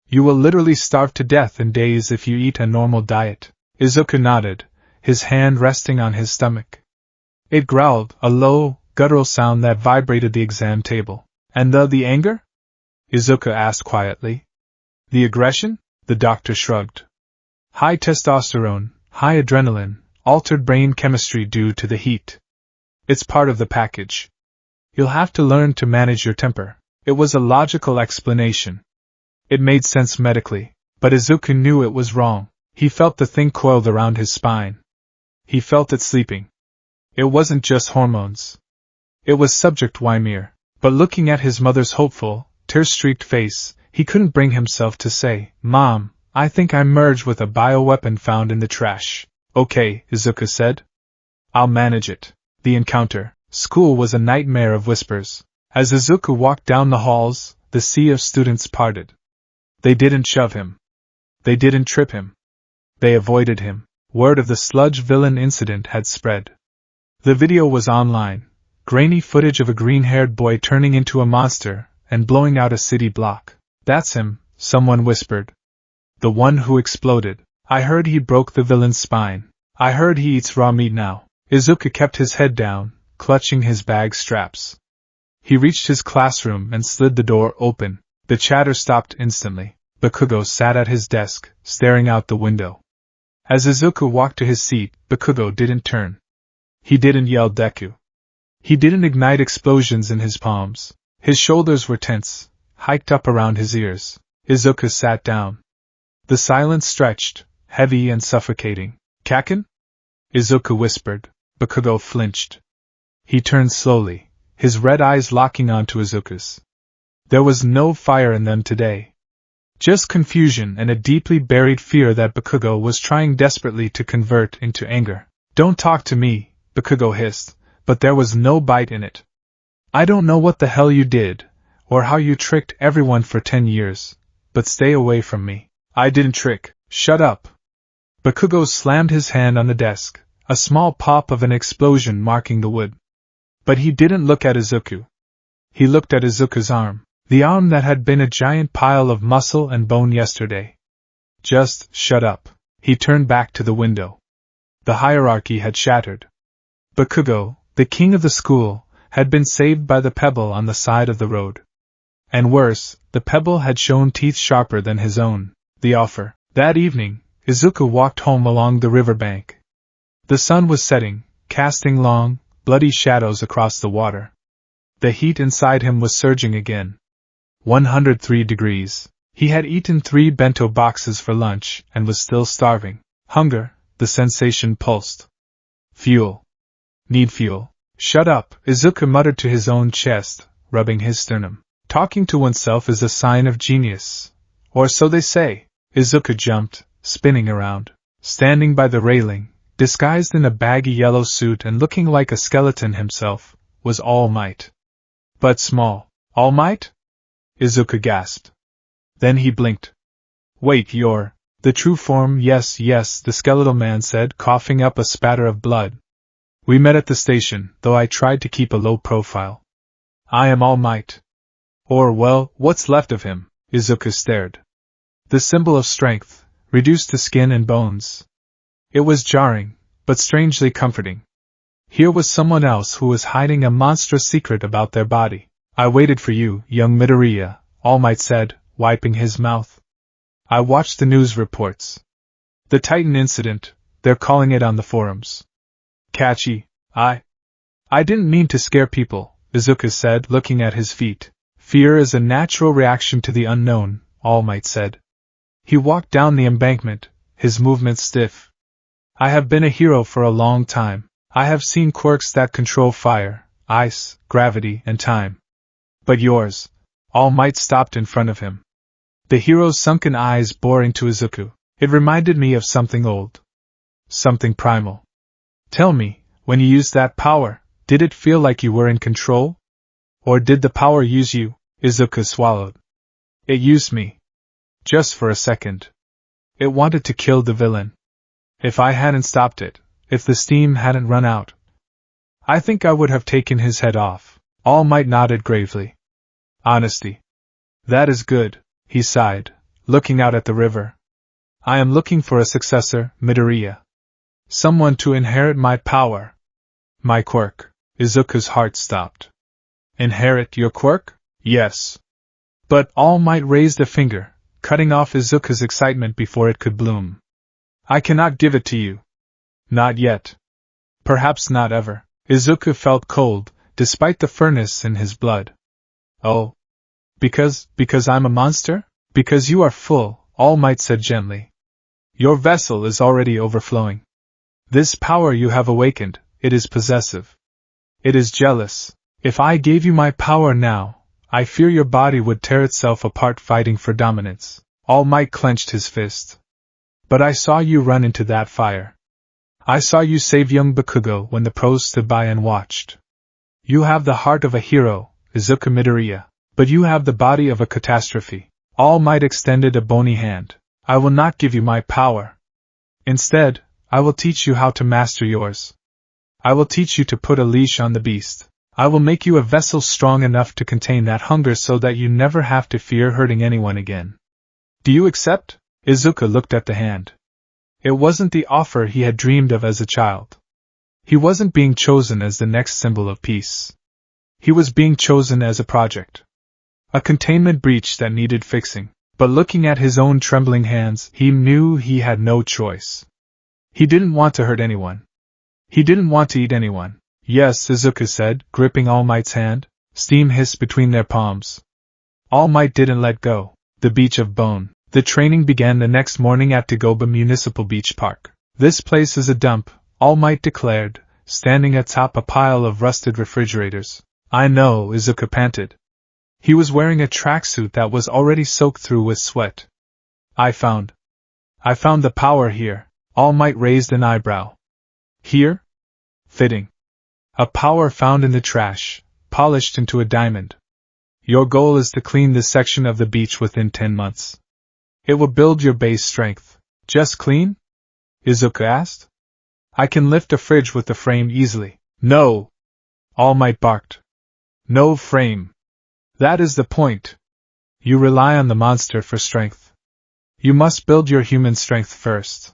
You will literally starve to death in days if you eat a normal diet. Izuku nodded, his hand resting on his stomach. It growled, a low, guttural sound that vibrated the exam table. And the anger? Izuku asked quietly. The aggression? The doctor shrugged. High testosterone, high adrenaline, altered brain chemistry due to the heat. It's part of the package. You'll have to learn to manage your temper. It was a logical explanation. It made sense medically, but Izuku knew it was wrong. He felt the thing coiled around his spine. He felt it sleeping. It wasn't just hormones. It was subject Ymir. But looking at his mother's hopeful, tear-streaked face, he couldn't bring himself to say, Mom, I think I merged with a bioweapon found in the trash. Okay, Izuku said. I'll manage it. The encounter. School was a nightmare of whispers. As Izuku walked down the halls, the sea of students parted. They didn't shove him. They didn't trip him. They avoided him. Word of the sludge villain incident had spread. The video was online. Grainy footage of a green-haired boy turning into a monster and blowing out a city block. That's him, someone whispered. The one who exploded. I heard he broke the villain's spine. I heard he eats raw meat now. Izuku kept his head down, clutching his bag straps. He reached his classroom and slid the door open. The chatter stopped instantly. Bakugo sat at his desk, staring out the window. As Izuku walked to his seat, Bakugo didn't turn. He didn't yell Deku. He didn't ignite explosions in his palms. His shoulders were tense, hiked up around his ears. Izuku sat down. The silence stretched, heavy and suffocating. Kaken? Izuku whispered. Bakugo flinched. He turned slowly, his red eyes locking onto Izuku's. There was no fire in them today. Just confusion and a deeply buried fear that Bakugo was trying desperately to convert into anger. Don't talk to me, Bakugo hissed. But there was no bite in it. I don't know what the hell you did, or how you tricked everyone for 10 years, but stay away from me. I didn't trick. Shut up. Bakugo slammed his hand on the desk, a small pop of an explosion marking the wood. But he didn't look at Izuku. He looked at Izuku's arm, the arm that had been a giant pile of muscle and bone yesterday. Just shut up. He turned back to the window. The hierarchy had shattered. Bakugo, the king of the school, had been saved by the pebble on the side of the road. And worse, the pebble had shown teeth sharper than his own. The offer. That evening, Izuku walked home along the riverbank. The sun was setting, casting long, bloody shadows across the water. The heat inside him was surging again. 103 degrees. He had eaten 3 bento boxes for lunch and was still starving. Hunger, the sensation pulsed. Fuel. Need fuel. Shut up, Izuku muttered to his own chest, rubbing his sternum. Talking to oneself is a sign of genius. Or so they say. Izuku jumped, spinning around. Standing by the railing, disguised in a baggy yellow suit and looking like a skeleton himself, was All Might. But small. All Might? Izuku gasped. Then he blinked. Wait, you're the true form? Yes, the skeletal man said, coughing up a spatter of blood. We met at the station, though I tried to keep a low profile. I am All Might. Or, well, what's left of him? Izuku stared. The symbol of strength, reduced to skin and bones. It was jarring, but strangely comforting. Here was someone else who was hiding a monstrous secret about their body. I waited for you, young Midoriya, All Might said, wiping his mouth. I watched the news reports. The Titan incident, they're calling it on the forums. Catchy. I didn't mean to scare people, Izuku said, looking at his feet. Fear is a natural reaction to the unknown, All Might said. He walked down the embankment, his movements stiff. I have been a hero for a long time. I have seen quirks that control fire, ice, gravity, and time. But yours, All Might stopped in front of him. The hero's sunken eyes bore into Izuku. It reminded me of something old. Something primal. Tell me, when you used that power, did it feel like you were in control? Or did the power use you? Izuku swallowed. It used me. Just for a second. It wanted to kill the villain. If I hadn't stopped it, if the steam hadn't run out, I think I would have taken his head off. All Might nodded gravely. Honesty. That is good, he sighed, looking out at the river. I am looking for a successor, Midoriya. Someone to inherit my power. My quirk. Izuku's heart stopped. Inherit your quirk? Yes. But All Might raised a finger, cutting off Izuku's excitement before it could bloom. I cannot give it to you. Not yet. Perhaps not ever. Izuku felt cold, despite the furnace in his blood. Oh. Because I'm a monster? Because you are full, All Might said gently. Your vessel is already overflowing. This power you have awakened, it is possessive. It is jealous. If I gave you my power now, I fear your body would tear itself apart fighting for dominance. All Might clenched his fist. But I saw you run into that fire. I saw you save young Bakugo when the pros stood by and watched. You have the heart of a hero, Izuku Midoriya, but you have the body of a catastrophe. All Might extended a bony hand. I will not give you my power. Instead, I will teach you how to master yours. I will teach you to put a leash on the beast. I will make you a vessel strong enough to contain that hunger so that you never have to fear hurting anyone again. Do you accept? Izuku looked at the hand. It wasn't the offer he had dreamed of as a child. He wasn't being chosen as the next symbol of peace. He was being chosen as a project. A containment breach that needed fixing. But looking at his own trembling hands, he knew he had no choice. He didn't want to hurt anyone. He didn't want to eat anyone. Yes, Izuku said, gripping All Might's hand. Steam hissed between their palms. All Might didn't let go. The beach of bone. The training began the next morning at Dagoba Municipal Beach Park. This place is a dump, All Might declared, standing atop a pile of rusted refrigerators. I know, Izuku panted. He was wearing a tracksuit that was already soaked through with sweat. I found the power here. All Might raised an eyebrow. Here? Fitting. A power found in the trash, polished into a diamond. Your goal is to clean this section of the beach within 10 months. It will build your base strength. Just clean? Izuku asked. I can lift a fridge with the frame easily. No! All Might barked. No frame. That is the point. You rely on the monster for strength. You must build your human strength first.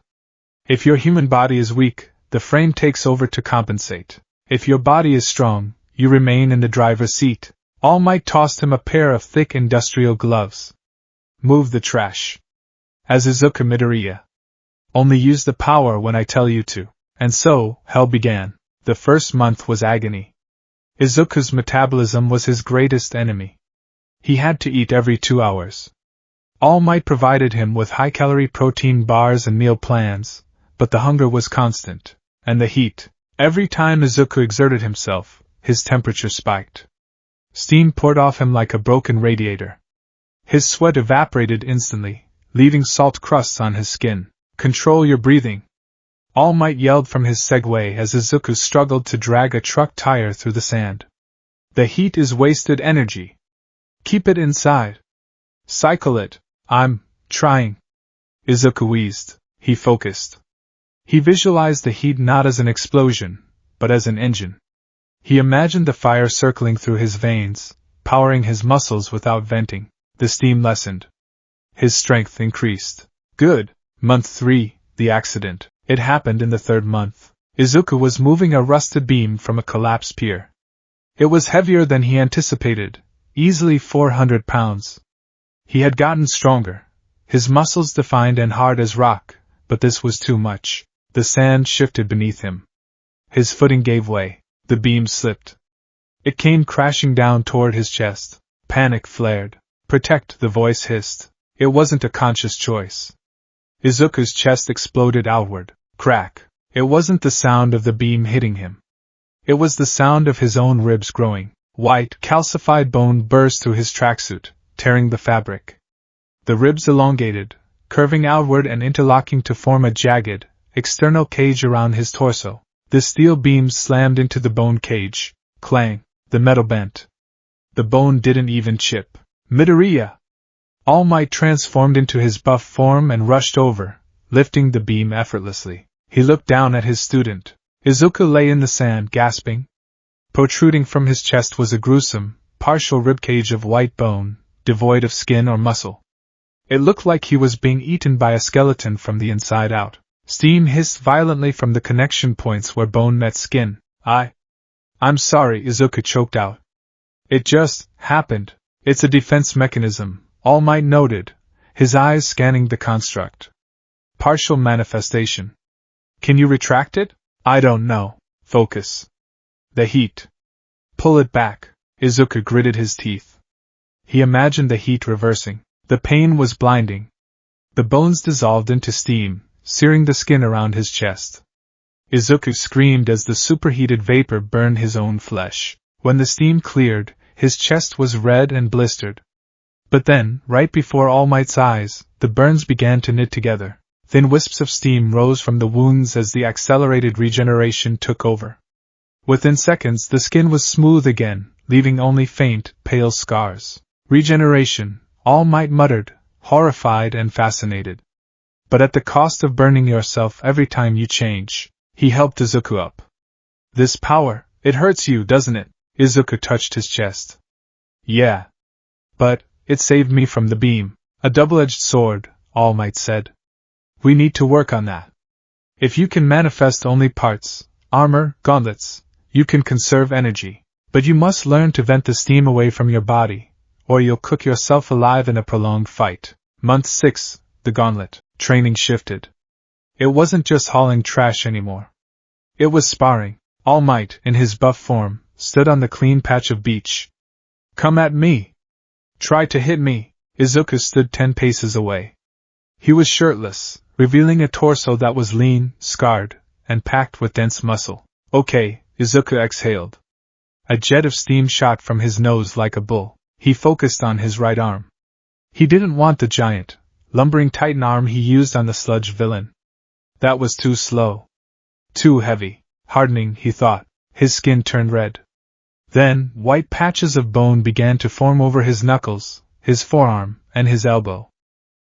If your human body is weak, the frame takes over to compensate. If your body is strong, you remain in the driver's seat. All Might tossed him a pair of thick industrial gloves. Move the trash. As Izuku Midoriya. Only use the power when I tell you to. And so, hell began. The first month was agony. Izuku's metabolism was his greatest enemy. He had to eat every 2 hours. All Might provided him with high-calorie protein bars and meal plans, but the hunger was constant, and the heat. Every time Izuku exerted himself, his temperature spiked. Steam poured off him like a broken radiator. His sweat evaporated instantly, leaving salt crusts on his skin. "Control your breathing!" All Might yelled from his Segway as Izuku struggled to drag a truck tire through the sand. "The heat is wasted energy. Keep it inside. Cycle it." "I'm trying." Izuku wheezed. He focused. He visualized the heat not as an explosion, but as an engine. He imagined the fire circling through his veins, powering his muscles without venting. The steam lessened. His strength increased. Good. Month 3, the accident. It happened in the 3rd month. Izuku was moving a rusted beam from a collapsed pier. It was heavier than he anticipated, easily 400 pounds. He had gotten stronger, his muscles defined and hard as rock, but this was too much. The sand shifted beneath him. His footing gave way. The beam slipped. It came crashing down toward his chest. Panic flared. "Protect," the voice hissed. It wasn't a conscious choice. Izuku's chest exploded outward. Crack. It wasn't the sound of the beam hitting him. It was the sound of his own ribs growing. White, calcified bone burst through his tracksuit, tearing the fabric. The ribs elongated, curving outward and interlocking to form a jagged, external cage around his torso. The steel beams slammed into the bone cage. Clang. The metal bent. The bone didn't even chip. Midoriya! All Might transformed into his buff form and rushed over, lifting the beam effortlessly. He looked down at his student. Izuku lay in the sand, gasping. Protruding from his chest was a gruesome, partial ribcage of white bone, devoid of skin or muscle. It looked like he was being eaten by a skeleton from the inside out. Steam hissed violently from the connection points where bone met skin. I'm sorry," Izuku choked out. "It just happened. It's a defense mechanism," All Might noted, his eyes scanning the construct. "Partial manifestation. Can you retract it?" "I don't know." "Focus. The heat. Pull it back." Izuku gritted his teeth. He imagined the heat reversing. The pain was blinding. The bones dissolved into steam, searing the skin around his chest. Izuku screamed as the superheated vapor burned his own flesh. When the steam cleared, his chest was red and blistered. But then, right before All Might's eyes, the burns began to knit together. Thin wisps of steam rose from the wounds as the accelerated regeneration took over. Within seconds, the skin was smooth again, leaving only faint, pale scars. "Regeneration," All Might muttered, horrified and fascinated. "But at the cost of burning yourself every time you change." He helped Izuku up. "This power, it hurts you, doesn't it?" Izuku touched his chest. "Yeah. But it saved me from the beam." "A double-edged sword," All Might said. "We need to work on that. If you can manifest only parts, armor, gauntlets, you can conserve energy. But you must learn to vent the steam away from your body, or you'll cook yourself alive in a prolonged fight." Month 6, the gauntlet. Training shifted. It wasn't just hauling trash anymore. It was sparring. All Might, in his buff form, stood on the clean patch of beach. "Come at me. Try to hit me." Izuku stood 10 paces away. He was shirtless, revealing a torso that was lean, scarred, and packed with dense muscle. "Okay," Izuku exhaled. A jet of steam shot from his nose like a bull. He focused on his right arm. He didn't want the giant, lumbering titan arm he used on the sludge villain. That was too slow. Too heavy. Hardening, he thought. His skin turned red. Then, white patches of bone began to form over his knuckles, his forearm, and his elbow.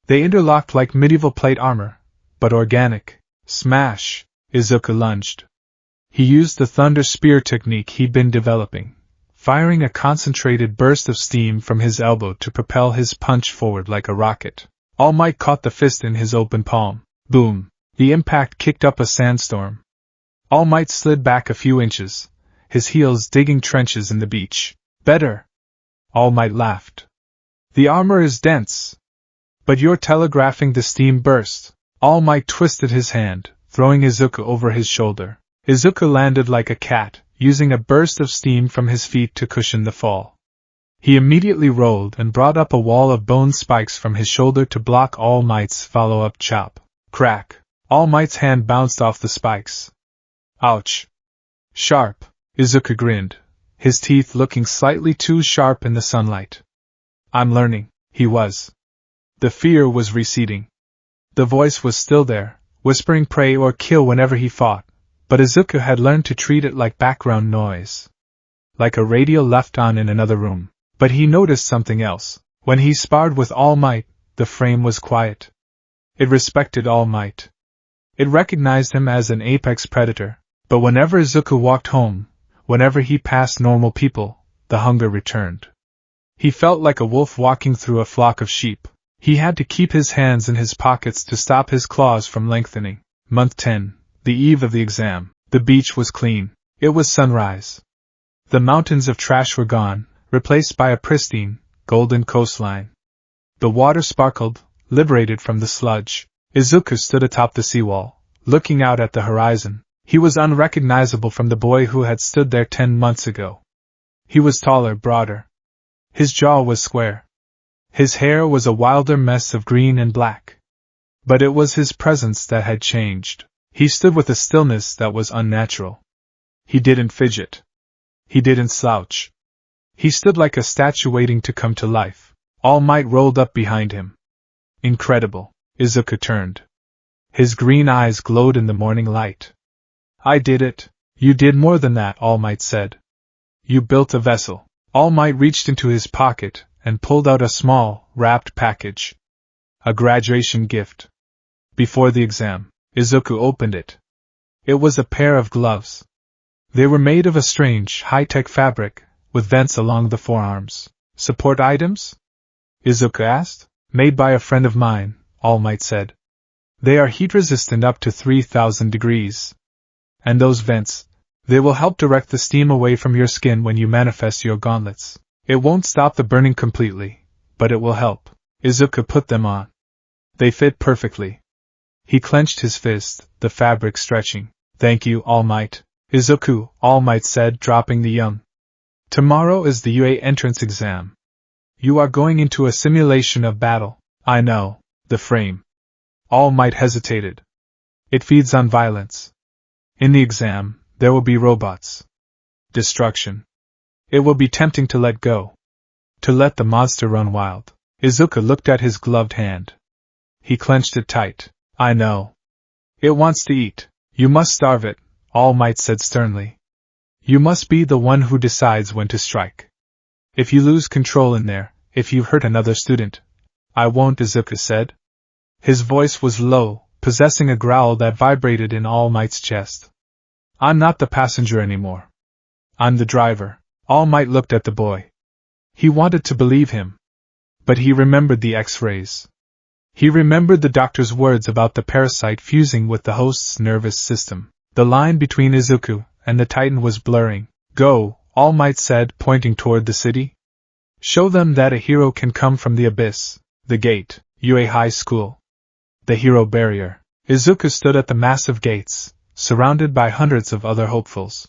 They interlocked like medieval plate armor, but organic. Smash! Izuku lunged. He used the thunder spear technique he'd been developing, firing a concentrated burst of steam from his elbow to propel his punch forward like a rocket. All Might caught the fist in his open palm. Boom! The impact kicked up a sandstorm. All Might slid back a few inches, his heels digging trenches in the beach. "Better!" All Might laughed. "The armor is dense. But you're telegraphing the steam burst." All Might twisted his hand, throwing Izuku over his shoulder. Izuku landed like a cat, using a burst of steam from his feet to cushion the fall. He immediately rolled and brought up a wall of bone spikes from his shoulder to block All Might's follow-up chop. Crack! All Might's hand bounced off the spikes. Ouch! Sharp! Izuku grinned, his teeth looking slightly too sharp in the sunlight. I'm learning, he was. The fear was receding. The voice was still there, whispering pray or kill whenever he fought, but Izuku had learned to treat it like background noise. Like a radio left on in another room. But he noticed something else. When he sparred with All Might, the frame was quiet. It respected All Might. It recognized him as an apex predator, but whenever Izuku walked home, whenever he passed normal people, the hunger returned. He felt like a wolf walking through a flock of sheep. He had to keep his hands in his pockets to stop his claws from lengthening. Month 10, the eve of the exam. The beach was clean. It was sunrise. The mountains of trash were gone, replaced by a pristine, golden coastline. The water sparkled, liberated from the sludge. Izuku stood atop the seawall, looking out at the horizon. He was unrecognizable from the boy who had stood there 10 months ago. He was taller, broader. His jaw was square. His hair was a wilder mess of green and black. But it was his presence that had changed. He stood with a stillness that was unnatural. He didn't fidget. He didn't slouch. He stood like a statue waiting to come to life. All Might rolled up behind him. Incredible. Izuku turned. His green eyes glowed in the morning light. I did it. You did more than that, All Might said. You built a vessel. All Might reached into his pocket and pulled out a small, wrapped package. A graduation gift. Before the exam, Izuku opened it. It was a pair of gloves. They were made of a strange, high-tech fabric, with vents along the forearms. Support items? Izuku asked. Made by a friend of mine, All Might said. They are heat-resistant up to 3,000 degrees. And those vents, they will help direct the steam away from your skin when you manifest your gauntlets. It won't stop the burning completely, but it will help. Izuku put them on. They fit perfectly. He clenched his fist, the fabric stretching. Thank you, All Might. Izuku, All Might said, dropping the young. Tomorrow is the UA entrance exam. You are going into a simulation of battle. I know, the frame. All Might hesitated. It feeds on violence. In the exam, there will be robots. Destruction. It will be tempting to let go. To let the monster run wild. Izuku looked at his gloved hand. He clenched it tight. I know. It wants to eat. You must starve it, All Might said sternly. You must be the one who decides when to strike. If you lose control in there, if you hurt another student, I won't, Izuku said. His voice was low, possessing a growl that vibrated in All Might's chest. I'm not the passenger anymore. I'm the driver. All Might looked at the boy. He wanted to believe him. But he remembered the X-rays. He remembered the doctor's words about the parasite fusing with the host's nervous system. The line between Izuku and the Titan was blurring. Go, All Might said, pointing toward the city. Show them that a hero can come from the abyss. The gate, UA High School. The hero barrier. Izuku stood at the massive gates, surrounded by hundreds of other hopefuls.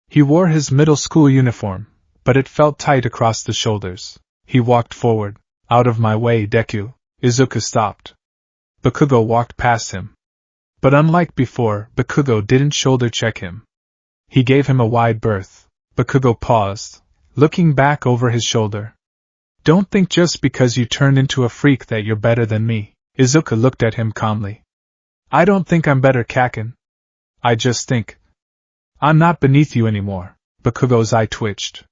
He wore his middle school uniform, but it felt tight across the shoulders. He walked forward. Out of my way, Deku. Izuku stopped. Bakugo walked past him. But unlike before, Bakugo didn't shoulder check him. He gave him a wide berth. Bakugo paused, looking back over his shoulder. Don't think just because you turned into a freak that you're better than me. Izuku looked at him calmly. I don't think I'm better, Kaken. I just think I'm not beneath you anymore. Bakugo's eye twitched.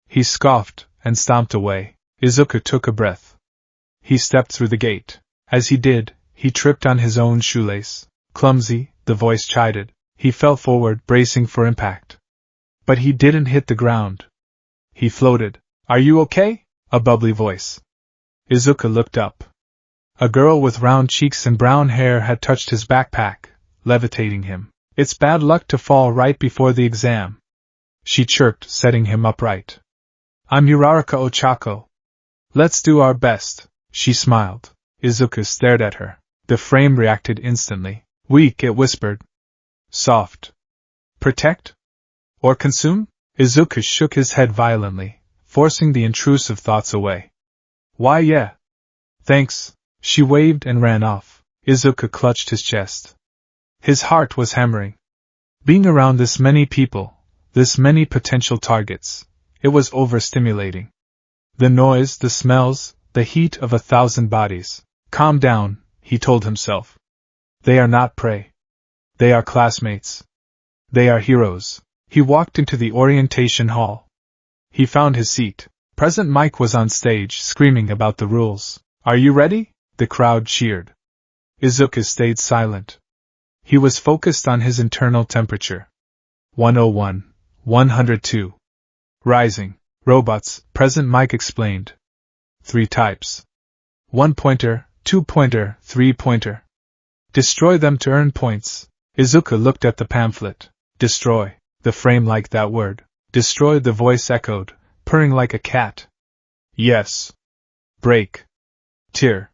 He scoffed and stomped away. Izuku took a breath. He stepped through the gate. As he did, he tripped on his own shoelace. Clumsy, the voice chided. He fell forward, bracing for impact. But he didn't hit the ground. He floated. Are you okay? A bubbly voice. Izuku looked up. A girl with round cheeks and brown hair had touched his backpack, levitating him. It's bad luck to fall right before the exam, she chirped, setting him upright. I'm Uraraka Ochako. Let's do our best, she smiled. Izuku stared at her. The frame reacted instantly. Weak, it whispered. Soft. Protect? Or consume? Izuku shook his head violently, forcing the intrusive thoughts away. Why yeah. Thanks. She waved and ran off. Izuku clutched his chest. His heart was hammering. Being around this many people, this many potential targets, it was overstimulating. The noise, the smells, the heat of 1,000 bodies. Calm down, he told himself. They are not prey. They are classmates. They are heroes. He walked into the orientation hall. He found his seat. President Mike was on stage screaming about the rules. Are you ready? The crowd cheered. Izuku stayed silent. He was focused on his internal temperature. 101, 102. Rising. Robots, President Mike explained. 3 types. 1-pointer, 2-pointer, 3-pointer. Destroy them to earn points. Izuku looked at the pamphlet. Destroy. The frame liked that word. Destroy, the voice echoed, purring like a cat. Yes. Break. Tear.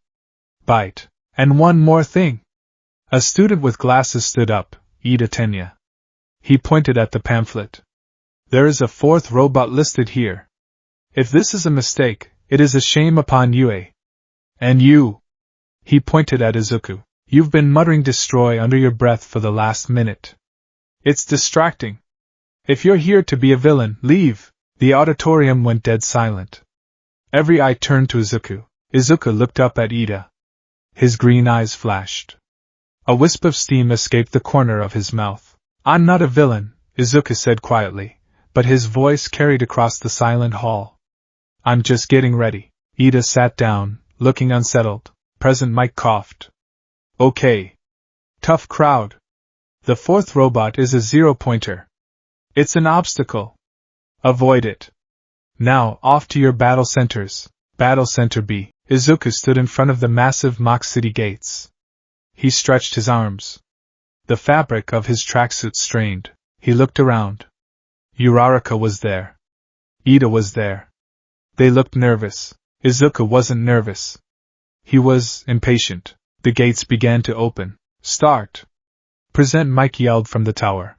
Bite. And one more thing. A student with glasses stood up, Ida Tenya. He pointed at the pamphlet. There is a 4th robot listed here. If this is a mistake, it is a shame upon you. And you. He pointed at Izuku. You've been muttering destroy under your breath for the last minute. It's distracting. If you're here to be a villain, leave. The auditorium went dead silent. Every eye turned to Izuku. Izuku looked up at Ida. His green eyes flashed. A wisp of steam escaped the corner of his mouth. I'm not a villain, Izuku said quietly, but his voice carried across the silent hall. I'm just getting ready. Ida sat down, looking unsettled. President Mike coughed. Okay. Tough crowd. The 4th robot is a 0-pointer. It's an obstacle. Avoid it. Now, off to your battle centers. Battle Center B. Izuku stood in front of the massive Mach City gates. He stretched his arms. The fabric of his tracksuit strained. He looked around. Uraraka was there. Ida was there. They looked nervous. Izuku wasn't nervous. He was impatient. The gates began to open. Start! Present Mike yelled from the tower.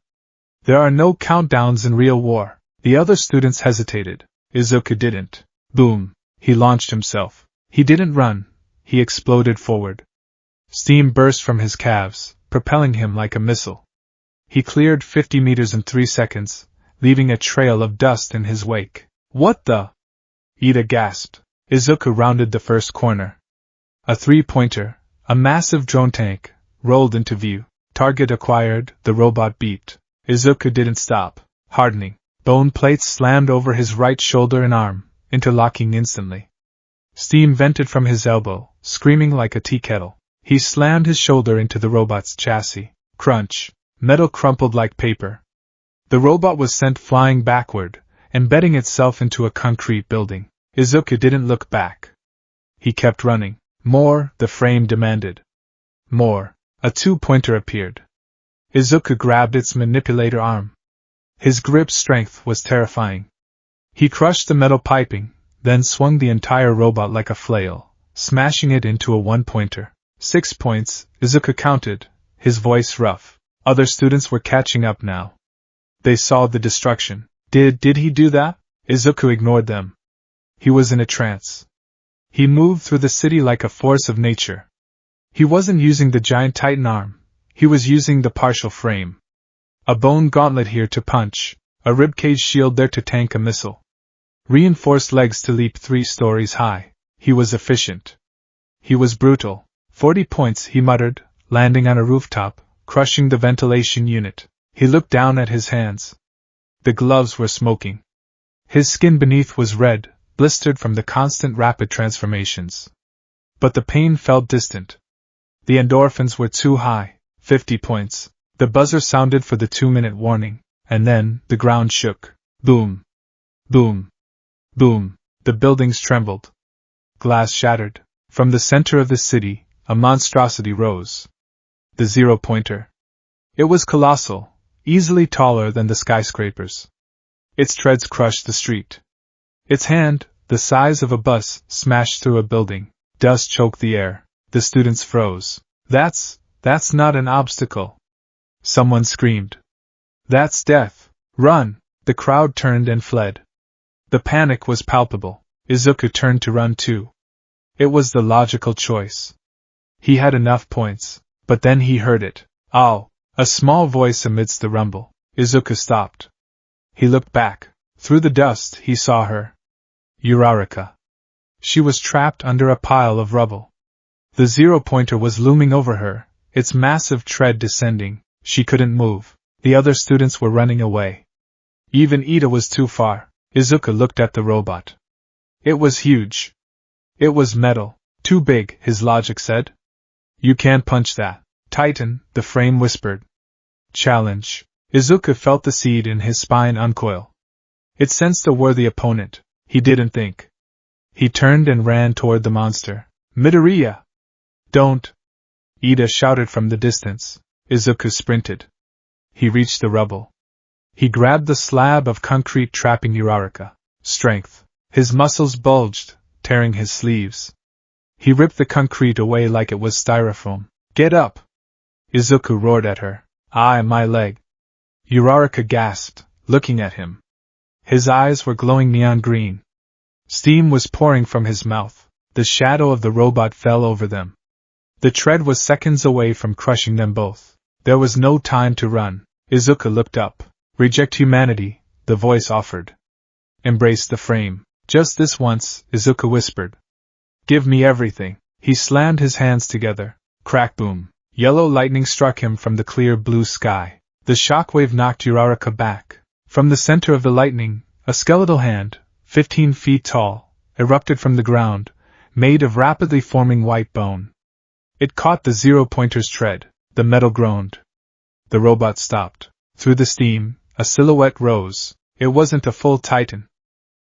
There are no countdowns in real war. The other students hesitated. Izuku didn't. Boom! He launched himself. He didn't run. He exploded forward. Steam burst from his calves, propelling him like a missile. He cleared 50 meters in 3 seconds, leaving a trail of dust in his wake. What the? Ida gasped. Izuku rounded the first corner. A 3-pointer, a massive drone tank, rolled into view. Target acquired, the robot beeped. Izuku didn't stop, hardening. Bone plates slammed over his right shoulder and arm, interlocking instantly. Steam vented from his elbow, screaming like a tea kettle. He slammed his shoulder into the robot's chassis. Crunch. Metal crumpled like paper. The robot was sent flying backward, embedding itself into a concrete building. Izuku didn't look back. He kept running. More, the frame demanded. More. A 2-pointer appeared. Izuku grabbed its manipulator arm. His grip strength was terrifying. He crushed the metal piping, then swung the entire robot like a flail, smashing it into a 1-pointer. 6 points, Izuku counted, his voice rough. Other students were catching up now. They saw the destruction. Did he do that? Izuku ignored them. He was in a trance. He moved through the city like a force of nature. He wasn't using the giant titan arm. He was using the partial frame. A bone gauntlet here to punch, a ribcage shield there to tank a missile. Reinforced legs to leap 3 stories high. He was efficient. He was brutal. 40 points, he muttered, landing on a rooftop, crushing the ventilation unit. He looked down at his hands. The gloves were smoking. His skin beneath was red, blistered from the constant rapid transformations. But the pain felt distant. The endorphins were too high. 50 points. The buzzer sounded for the 2-minute warning, and then the ground shook. Boom. Boom. Boom. The buildings trembled. Glass shattered. From the center of the city, a monstrosity rose. The 0-pointer. It was colossal, easily taller than the skyscrapers. Its treads crushed the street. Its hand, the size of a bus, smashed through a building. Dust choked the air. The students froze. That's not an obstacle. Someone screamed. That's death. Run! The crowd turned and fled. The panic was palpable. Izuku turned to run too. It was the logical choice. He had enough points, but then he heard it. Ow! A small voice amidst the rumble. Izuku stopped. He looked back. Through the dust, he saw her. Uraraka. She was trapped under a pile of rubble. The zero-pointer was looming over her, its massive tread descending. She couldn't move. The other students were running away. Even Ida was too far. Izuku looked at the robot. It was huge. It was metal. Too big, his logic said. You can't punch that. Titan, the frame whispered. Challenge. Izuku felt the seed in his spine uncoil. It sensed a worthy opponent. He didn't think. He turned and ran toward the monster. Midoriya! Don't! Ida shouted from the distance. Izuku sprinted. He reached the rubble. He grabbed the slab of concrete trapping Uraraka. Strength. His muscles bulged, tearing his sleeves. He ripped the concrete away like it was styrofoam. Get up! Izuku roared at her. My leg. Uraraka gasped, looking at him. His eyes were glowing neon green. Steam was pouring from his mouth. The shadow of the robot fell over them. The tread was seconds away from crushing them both. There was no time to run. Izuku looked up. Reject humanity, the voice offered. Embrace the frame. Just this once, Izuku whispered. Give me everything. He slammed his hands together. Crack boom. Yellow lightning struck him from the clear blue sky. The shockwave knocked Uraraka back. From the center of the lightning, a skeletal hand, 15 feet tall, erupted from the ground, made of rapidly forming white bone. It caught the zero-pointer's tread. The metal groaned. The robot stopped. Through the steam, a silhouette rose. It wasn't a full Titan.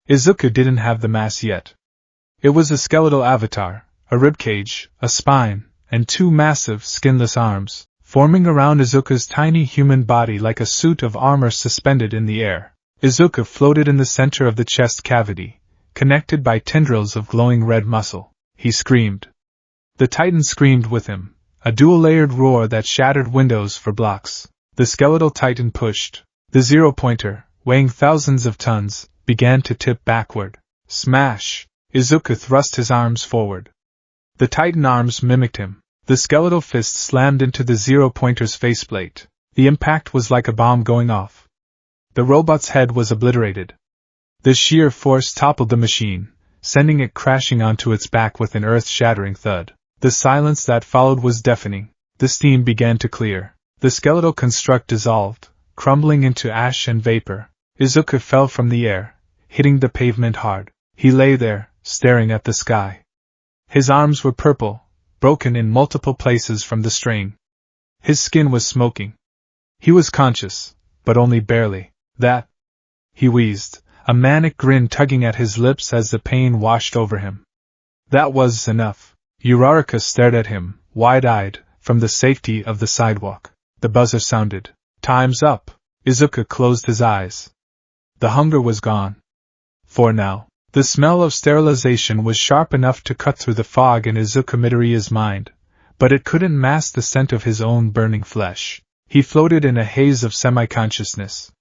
Izuku didn't have the mass yet. It was a skeletal avatar, a ribcage, a spine, and two massive, skinless arms, forming around Izuku's tiny human body like a suit of armor suspended in the air. Izuku floated in the center of the chest cavity, connected by tendrils of glowing red muscle. He screamed. The Titan screamed with him, a dual-layered roar that shattered windows for blocks. The skeletal Titan pushed. The zero-pointer, weighing thousands of tons, began to tip backward. Smash! Izuku thrust his arms forward. The Titan arms mimicked him. The skeletal fist slammed into the zero-pointer's faceplate. The impact was like a bomb going off. The robot's head was obliterated. The sheer force toppled the machine, sending it crashing onto its back with an earth-shattering thud. The silence that followed was deafening. The steam began to clear. The skeletal construct dissolved, crumbling into ash and vapor. Izuku fell from the air, hitting the pavement hard. He lay there, staring at the sky. His arms were purple, broken in multiple places from the strain. His skin was smoking. He was conscious, but only barely. That, he wheezed, a manic grin tugging at his lips as the pain washed over him. That was enough. Uraraka stared at him, wide-eyed, from the safety of the sidewalk. The buzzer sounded. Time's up. Izuku closed his eyes. The hunger was gone. For now. The smell of sterilization was sharp enough to cut through the fog in Izuku Midoriya's mind, but it couldn't mask the scent of his own burning flesh. He floated in a haze of semi-consciousness.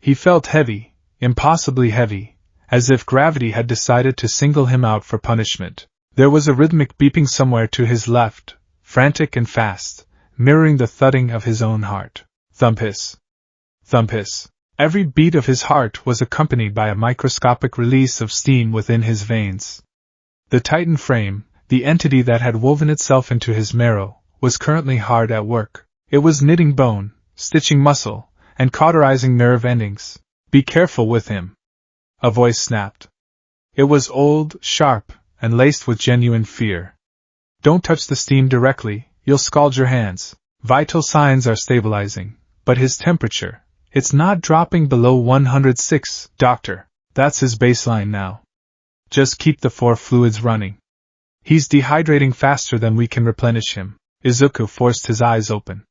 He felt heavy, impossibly heavy, as if gravity had decided to single him out for punishment. There was a rhythmic beeping somewhere to his left, frantic and fast, mirroring the thudding of his own heart. Thump hiss. Thump hiss. Every beat of his heart was accompanied by a microscopic release of steam within his veins. The Titan frame, the entity that had woven itself into his marrow, was currently hard at work. It was knitting bone, stitching muscle, and cauterizing nerve endings. Be careful with him. A voice snapped. It was old, sharp, and laced with genuine fear. Don't touch the steam directly, you'll scald your hands. Vital signs are stabilizing, but his temperature, it's not dropping below 106, doctor. That's his baseline now. Just keep the 4 fluids running. He's dehydrating faster than we can replenish him. Izuku forced his eyes open.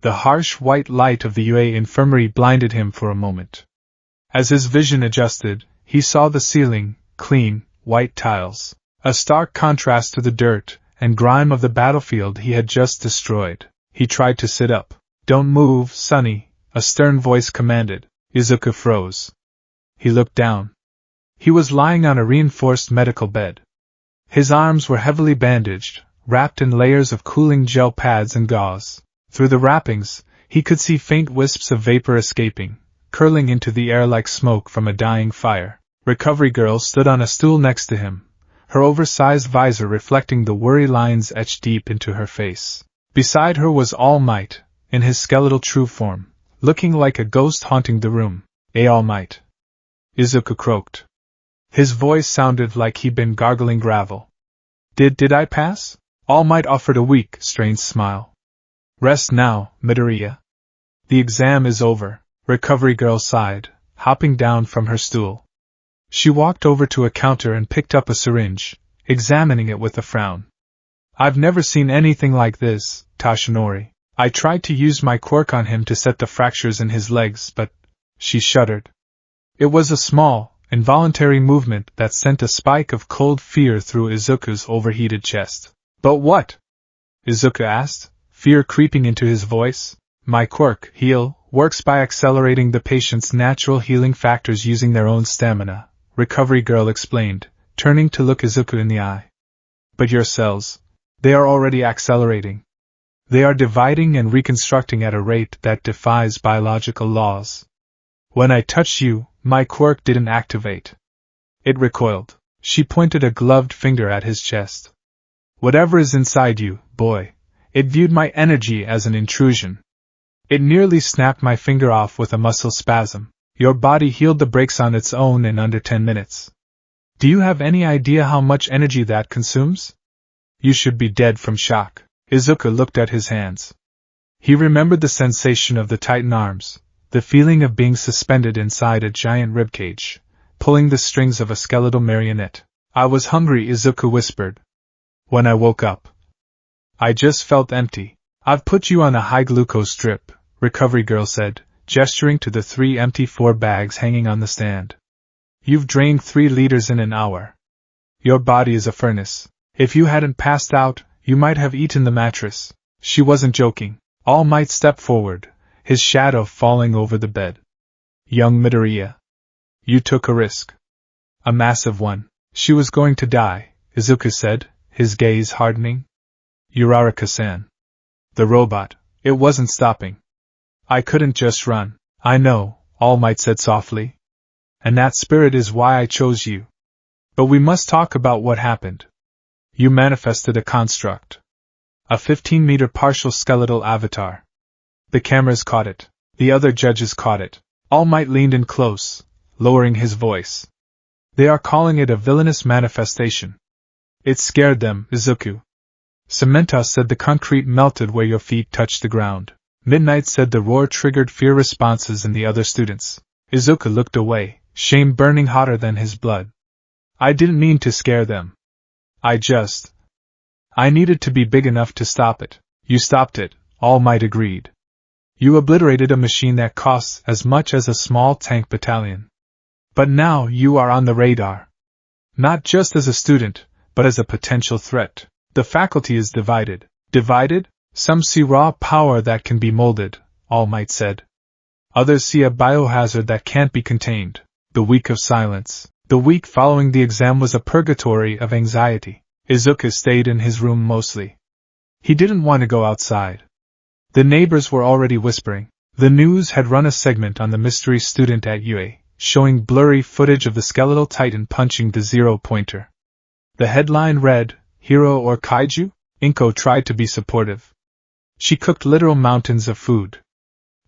The harsh white light of the UA infirmary blinded him for a moment. As his vision adjusted, he saw the ceiling, clean, white tiles, a stark contrast to the dirt and grime of the battlefield he had just destroyed. He tried to sit up. Don't move, Sonny, a stern voice commanded. Izuku froze. He looked down. He was lying on a reinforced medical bed. His arms were heavily bandaged, wrapped in layers of cooling gel pads and gauze. Through the wrappings, he could see faint wisps of vapor escaping, curling into the air like smoke from a dying fire. Recovery Girl stood on a stool next to him, her oversized visor reflecting the worry lines etched deep into her face. Beside her was All Might, in his skeletal true form, looking like a ghost haunting the room. All Might. Izuku croaked. His voice sounded like he'd been gargling gravel. Did I pass? All Might offered a weak, strained smile. Rest now, Midoriya. The exam is over, Recovery Girl sighed, hopping down from her stool. She walked over to a counter and picked up a syringe, examining it with a frown. I've never seen anything like this, Tashinori. I tried to use my quirk on him to set the fractures in his legs, but... She shuddered. It was a small, involuntary movement that sent a spike of cold fear through Izuku's overheated chest. But what? Izuku asked, fear creeping into his voice. My quirk, Heal, works by accelerating the patient's natural healing factors using their own stamina, Recovery Girl explained, turning to look Izuku in the eye. But your cells, they are already accelerating. They are dividing and reconstructing at a rate that defies biological laws. When I touched you, my quirk didn't activate. It recoiled. She pointed a gloved finger at his chest. Whatever is inside you, boy, it viewed my energy as an intrusion. It nearly snapped my finger off with a muscle spasm. Your body healed the breaks on its own in under 10 minutes. Do you have any idea how much energy that consumes? You should be dead from shock. Izuku looked at his hands. He remembered the sensation of the titan arms, the feeling of being suspended inside a giant ribcage, pulling the strings of a skeletal marionette. I was hungry, Izuku whispered. When I woke up, I just felt empty. I've put you on a high glucose drip, Recovery Girl said, gesturing to the 3 empty 4 bags hanging on the stand. You've drained 3 liters in an hour. Your body is a furnace. If you hadn't passed out, you might have eaten the mattress. She wasn't joking. All Might stepped forward, his shadow falling over the bed. Young Midoriya. You took a risk. A massive one. She was going to die, Izuku said, his gaze hardening. Uraraka-san. The robot. It wasn't stopping. I couldn't just run. I know, All Might said softly. And that spirit is why I chose you. But we must talk about what happened. You manifested a construct. A 15-meter partial skeletal avatar. The cameras caught it. The other judges caught it. All Might leaned in close, lowering his voice. They are calling it a villainous manifestation. It scared them, Izuku. Samantha said the concrete melted where your feet touched the ground. Midnight said the roar triggered fear responses in the other students. Izuku looked away, shame burning hotter than his blood. I didn't mean to scare them. I needed to be big enough to stop it. You stopped it, All Might agreed. You obliterated a machine that costs as much as a small tank battalion. But now you are on the radar. Not just as a student, but as a potential threat. The faculty is divided. Divided? Some see raw power that can be molded, All Might said. Others see a biohazard that can't be contained. The week of silence. The week following the exam was a purgatory of anxiety. Izuku stayed in his room mostly. He didn't want to go outside. The neighbors were already whispering. The news had run a segment on the mystery student at UA, showing blurry footage of the skeletal titan punching the 0-pointer. The headline read, Hero or Kaiju? Inko tried to be supportive. She cooked literal mountains of food.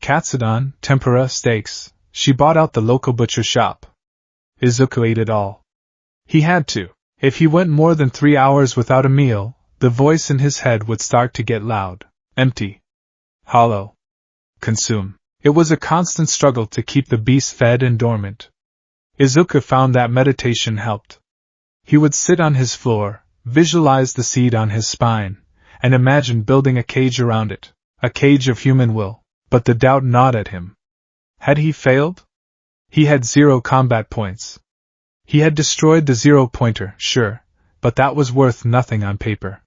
Katsudon, tempura, steaks. She bought out the local butcher shop. Izuku ate it all. He had to. If he went more than 3 hours without a meal, the voice in his head would start to get loud. Empty. Hollow. Consume. It was a constant struggle to keep the beast fed and dormant. Izuku found that meditation helped. He would sit on his floor, visualize the seed on his spine, and imagine building a cage around it, a cage of human will. But the doubt gnawed at him. Had he failed? He had 0 combat points. He had destroyed the 0-pointer, sure, but that was worth nothing on paper.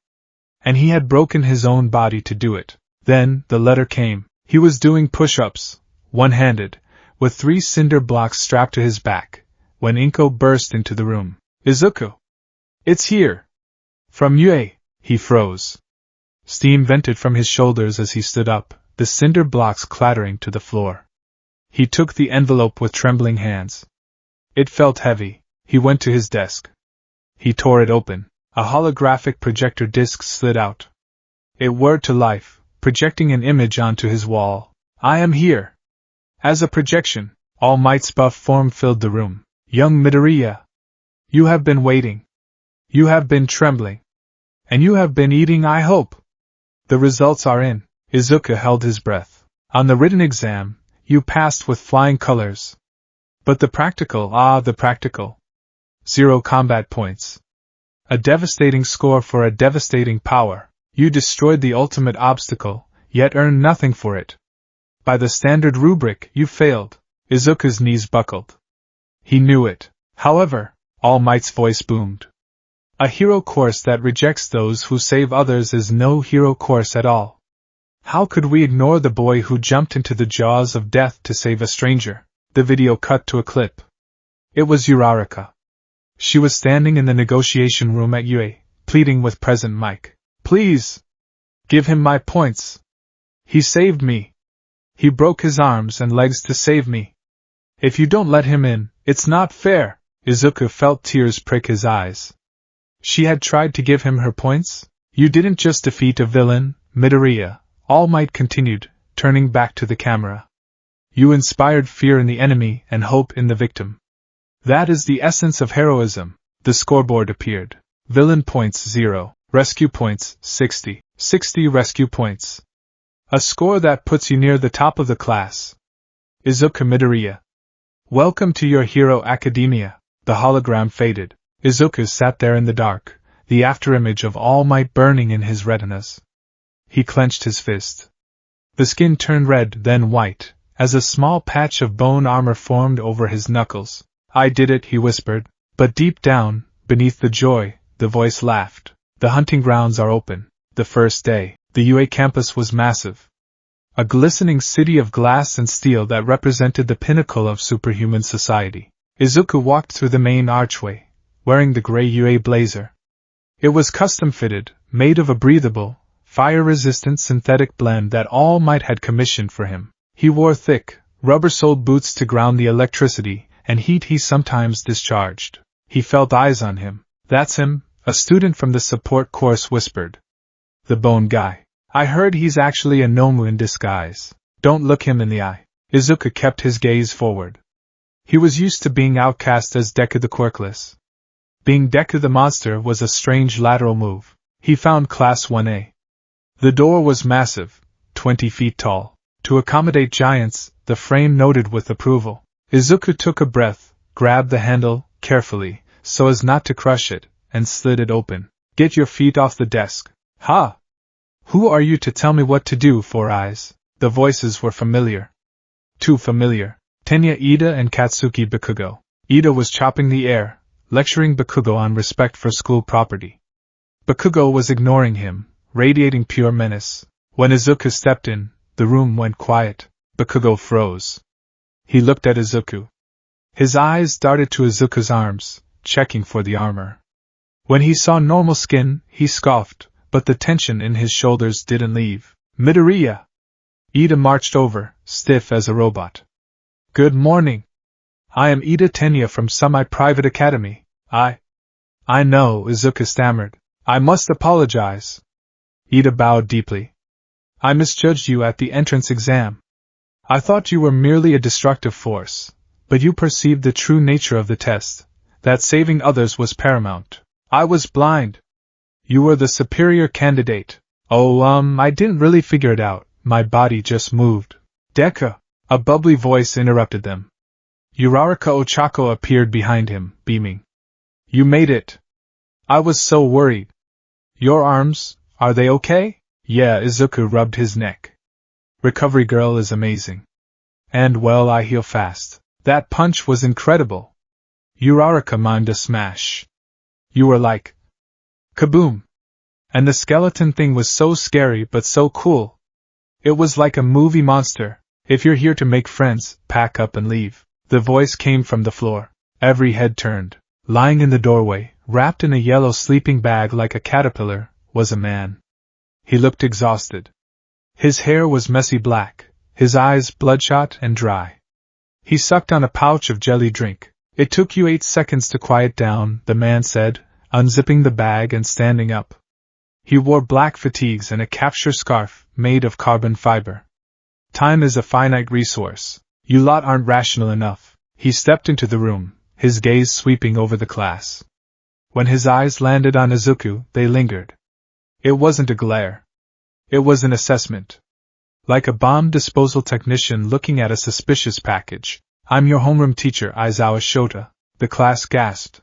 And he had broken his own body to do it. Then, the letter came. He was doing push-ups, one-handed, with 3 cinder blocks strapped to his back, when Inko burst into the room. Izuku! It's here! From Yue! He froze. Steam vented from his shoulders as he stood up, the cinder blocks clattering to the floor. He took the envelope with trembling hands. It felt heavy. He went to his desk. He tore it open. A holographic projector disc slid out. It whirred to life, projecting an image onto his wall. I am here! As a projection, All Might's buff form filled the room. Young Midoriya! You have been waiting. You have been trembling. And you have been eating, I hope. The results are in. Izuku held his breath. On the written exam, you passed with flying colors. But the practical, the practical. 0 combat points. A devastating score for a devastating power. You destroyed the ultimate obstacle, yet earned nothing for it. By the standard rubric, you failed. Izuku's knees buckled. He knew it. However, All Might's voice boomed. A hero course that rejects those who save others is no hero course at all. How could we ignore the boy who jumped into the jaws of death to save a stranger? The video cut to a clip. It was Uraraka. She was standing in the negotiation room at Yue, pleading with President Mike. Please! Give him my points! He saved me! He broke his arms and legs to save me! If you don't let him in, it's not fair! Izuku felt tears prick his eyes. She had tried to give him her points? You didn't just defeat a villain, Midoriya, All Might continued, turning back to the camera. You inspired fear in the enemy and hope in the victim. That is the essence of heroism. The scoreboard appeared. Villain points 0, rescue points 60, 60 rescue points. A score that puts you near the top of the class. Izuku Midoriya. Welcome to your hero academia. The hologram faded. Izuku sat there in the dark, the afterimage of All Might burning in his retinas. He clenched his fist. The skin turned red, then white, as a small patch of bone armor formed over his knuckles. I did it, he whispered. But deep down, beneath the joy, the voice laughed. The hunting grounds are open. The first day, the UA campus was massive. A glistening city of glass and steel that represented the pinnacle of superhuman society. Izuku walked through the main archway, wearing the gray UA blazer. It was custom-fitted, made of a breathable, fire-resistant synthetic blend that All Might had commissioned for him. He wore thick, rubber-soled boots to ground the electricity and heat he sometimes discharged. He felt eyes on him. That's him, a student from the support course whispered. The bone guy. I heard he's actually a Nomu in disguise. Don't look him in the eye. Izuku kept his gaze forward. He was used to being outcast as Deku the Quirkless. Being Deku the Monster was a strange lateral move. He found Class 1A. The door was massive, 20 feet tall. To accommodate giants, the frame noted with approval. Izuku took a breath, grabbed the handle, carefully, so as not to crush it, and slid it open. Get your feet off the desk. Ha! Who are you to tell me what to do, Four Eyes? The voices were familiar. Too familiar. Tenya Ida and Katsuki Bakugo. Ida was chopping the air, lecturing Bakugo on respect for school property. Bakugo was ignoring him, radiating pure menace. When Izuku stepped in, the room went quiet. Bakugo froze. He looked at Izuku. His eyes darted to Izuku's arms, checking for the armor. When he saw normal skin, he scoffed, but the tension in his shoulders didn't leave. Midoriya! Ida marched over, stiff as a robot. Good morning. I am Ida Tenya from Semi-Private Academy. I know, Izuku stammered. I must apologize. Ida bowed deeply. I misjudged you at the entrance exam. I thought you were merely a destructive force, but you perceived the true nature of the test, that saving others was paramount. I was blind. You were the superior candidate. I didn't really figure it out, my body just moved. Deku! A bubbly voice interrupted them. Uraraka Ochako appeared behind him, beaming. You made it. I was so worried. Your arms, are they okay? Yeah, Izuku rubbed his neck. Recovery girl is amazing. And well, I heal fast. That punch was incredible. Uraraka mimed a smash. You were like... kaboom! And the skeleton thing was so scary but so cool. It was like a movie monster. If you're here to make friends, pack up and leave. The voice came from the floor. Every head turned. Lying in the doorway, wrapped in a yellow sleeping bag like a caterpillar, was a man. He looked exhausted. His hair was messy black, his eyes bloodshot and dry. He sucked on a pouch of jelly drink. It took you 8 seconds to quiet down, the man said, unzipping the bag and standing up. He wore black fatigues and a capture scarf made of carbon fiber. Time is a finite resource. You lot aren't rational enough. He stepped into the room, his gaze sweeping over the class. When his eyes landed on Izuku, they lingered. It wasn't a glare. It was an assessment. Like a bomb disposal technician looking at a suspicious package. I'm your homeroom teacher, Aizawa Shota. The class gasped.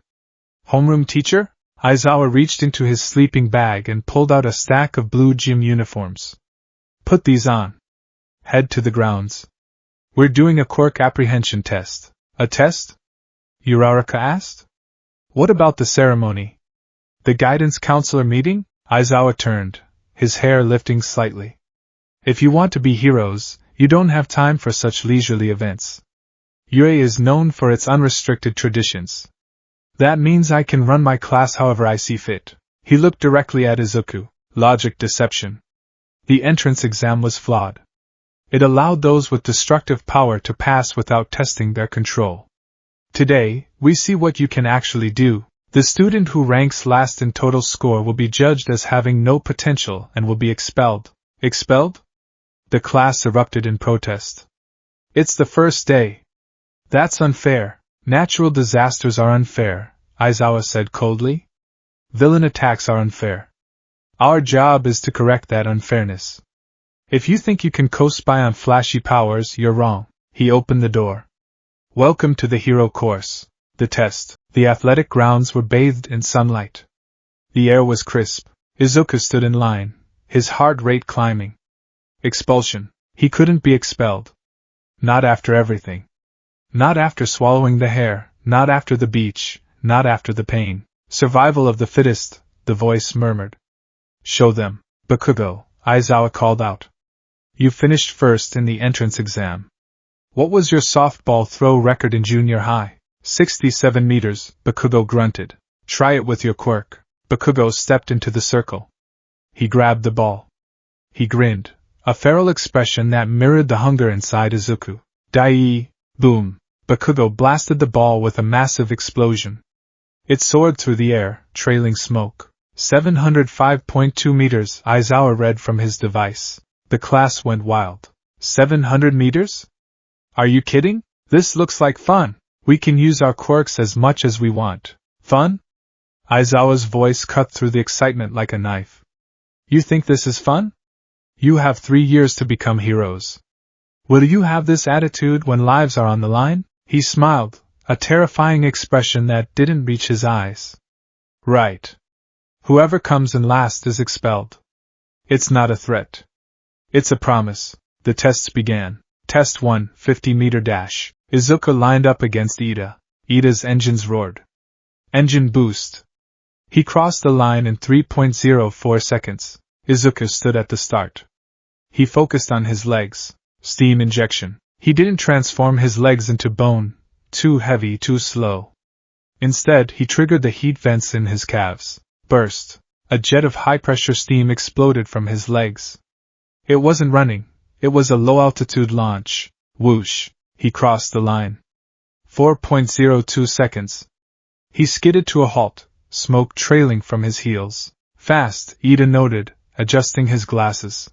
Homeroom teacher? Aizawa reached into his sleeping bag and pulled out a stack of blue gym uniforms. Put these on. Head to the grounds. We're doing a quirk apprehension test. A test? Uraraka asked. What about the ceremony? The guidance counselor meeting? Aizawa turned, his hair lifting slightly. If you want to be heroes, you don't have time for such leisurely events. Yue is known for its unrestricted traditions. That means I can run my class however I see fit. He looked directly at Izuku. Logic deception. The entrance exam was flawed. It allowed those with destructive power to pass without testing their control. Today, we see what you can actually do. The student who ranks last in total score will be judged as having no potential and will be expelled. Expelled? The class erupted in protest. It's the first day. That's unfair. Natural disasters are unfair, Aizawa said coldly. Villain attacks are unfair. Our job is to correct that unfairness. If you think you can co-spy on flashy powers, you're wrong. He opened the door. Welcome to the hero course. The test. The athletic grounds were bathed in sunlight. The air was crisp. Izuku stood in line, his heart rate climbing. Expulsion. He couldn't be expelled. Not after everything. Not after swallowing the hair, not after the beach, not after the pain. Survival of the fittest, the voice murmured. Show them. Bakugo, Aizawa called out. You finished first in the entrance exam. What was your softball throw record in junior high? 67 meters, Bakugo grunted. Try it with your quirk. Bakugo stepped into the circle. He grabbed the ball. He grinned, a feral expression that mirrored the hunger inside Izuku. Dai! Boom! Bakugo blasted the ball with a massive explosion. It soared through the air, trailing smoke. 705.2 meters, Aizawa read from his device. The class went wild. 700 meters? Are you kidding? This looks like fun. We can use our quirks as much as we want. Fun? Aizawa's voice cut through the excitement like a knife. You think this is fun? You have 3 years to become heroes. Will you have this attitude when lives are on the line? He smiled, a terrifying expression that didn't reach his eyes. Right. Whoever comes in last is expelled. It's not a threat. It's a promise. The tests began. Test 1, 50-meter dash. Izuku lined up against Ida. Ida's engines roared. Engine boost. He crossed the line in 3.04 seconds. Izuku stood at the start. He focused on his legs. Steam injection. He didn't transform his legs into bone. Too heavy, too slow. Instead, he triggered the heat vents in his calves. Burst. A jet of high-pressure steam exploded from his legs. It wasn't running. It was a low-altitude launch. Whoosh. He crossed the line. 4.02 seconds. He skidded to a halt, smoke trailing from his heels. Fast, Ida noted, adjusting his glasses.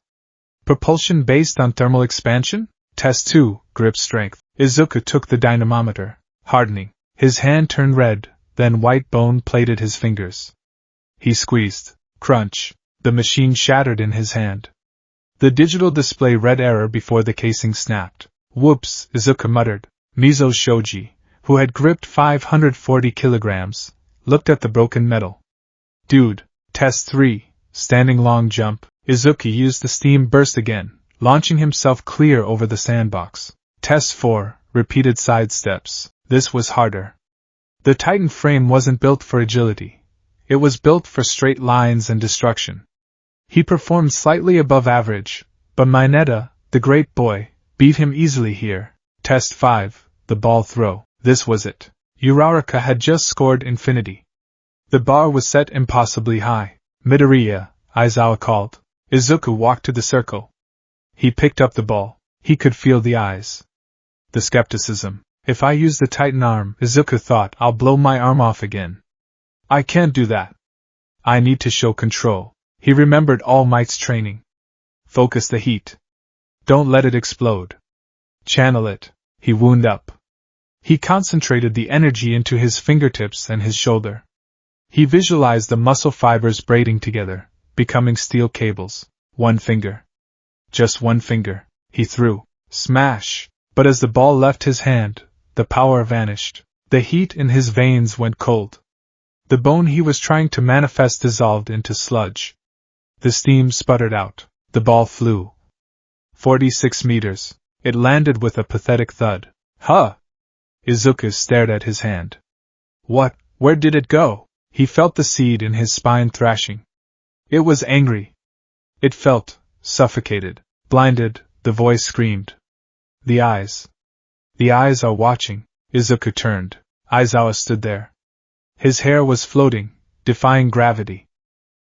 Propulsion based on thermal expansion? Test 2, grip strength. Izuku took the dynamometer, hardening. His hand turned red, then white bone plated his fingers. He squeezed. Crunch. The machine shattered in his hand. The digital display read error before the casing snapped. Whoops, Izuku muttered. Mizo Shoji, who had gripped 540 kilograms, looked at the broken metal. Dude. Test 3, standing long jump. Izuku used the steam burst again, launching himself clear over the sandbox. Test 4, repeated side steps. This was harder. The Titan frame wasn't built for agility. It was built for straight lines and destruction. He performed slightly above average, but Mineta, the great boy, Beat him easily here. Test 5, the ball throw. This was it. Uraraka had just scored infinity. The bar was set impossibly high. Midoriya, Aizawa called. Izuku walked to the circle. He picked up the ball. He could feel the eyes. The skepticism. If I use the Titan arm, Izuku thought, I'll blow my arm off again. I can't do that. I need to show control. He remembered All Might's training. Focus the heat. Don't let it explode. Channel it. He wound up. He concentrated the energy into his fingertips and his shoulder. He visualized the muscle fibers braiding together, becoming steel cables. One finger. Just one finger. He threw. Smash! But as the ball left his hand, the power vanished. The heat in his veins went cold. The bone he was trying to manifest dissolved into sludge. The steam sputtered out. The ball flew. 46 meters. It landed with a pathetic thud. Huh! Izuku stared at his hand. What? Where did it go? He felt the seed in his spine thrashing. It was angry. It felt suffocated. Blinded, the voice screamed. The eyes. The eyes are watching. Izuku turned. Aizawa stood there. His hair was floating, defying gravity.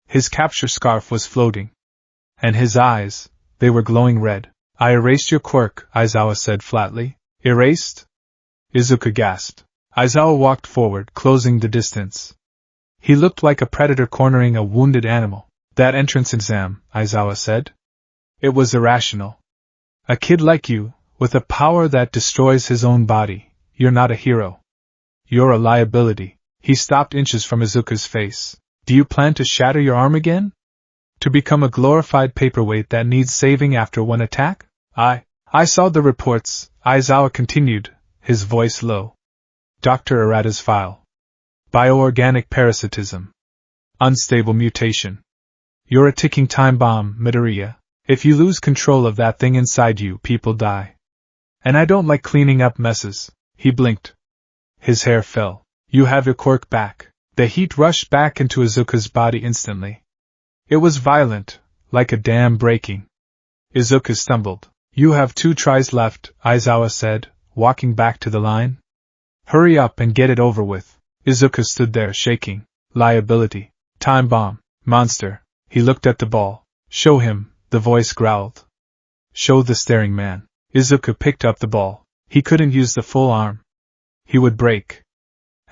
His capture scarf was floating. And his eyes, they were glowing red. I erased your quirk, Aizawa said flatly. Erased? Izuku gasped. Aizawa walked forward, closing the distance. He looked like a predator cornering a wounded animal. That entrance exam, Aizawa said. It was irrational. A kid like you, with a power that destroys his own body, you're not a hero. You're a liability. He stopped inches from Izuku's face. Do you plan to shatter your arm again? To become a glorified paperweight that needs saving after one attack? I saw the reports, Aizawa continued, his voice low. Dr. Arata's file. Bioorganic parasitism. Unstable mutation. You're a ticking time bomb, Midoriya. If you lose control of that thing inside you, people die. And I don't like cleaning up messes. He blinked. His hair fell. You have your quirk back. The heat rushed back into Izuku's body instantly. It was violent, like a dam breaking. Izuku stumbled. You have 2 tries left, Aizawa said, walking back to the line. Hurry up and get it over with. Izuku stood there shaking. Liability. Time bomb. Monster. He looked at the ball. Show him, the voice growled. Show the staring man. Izuku picked up the ball. He couldn't use the full arm. He would break.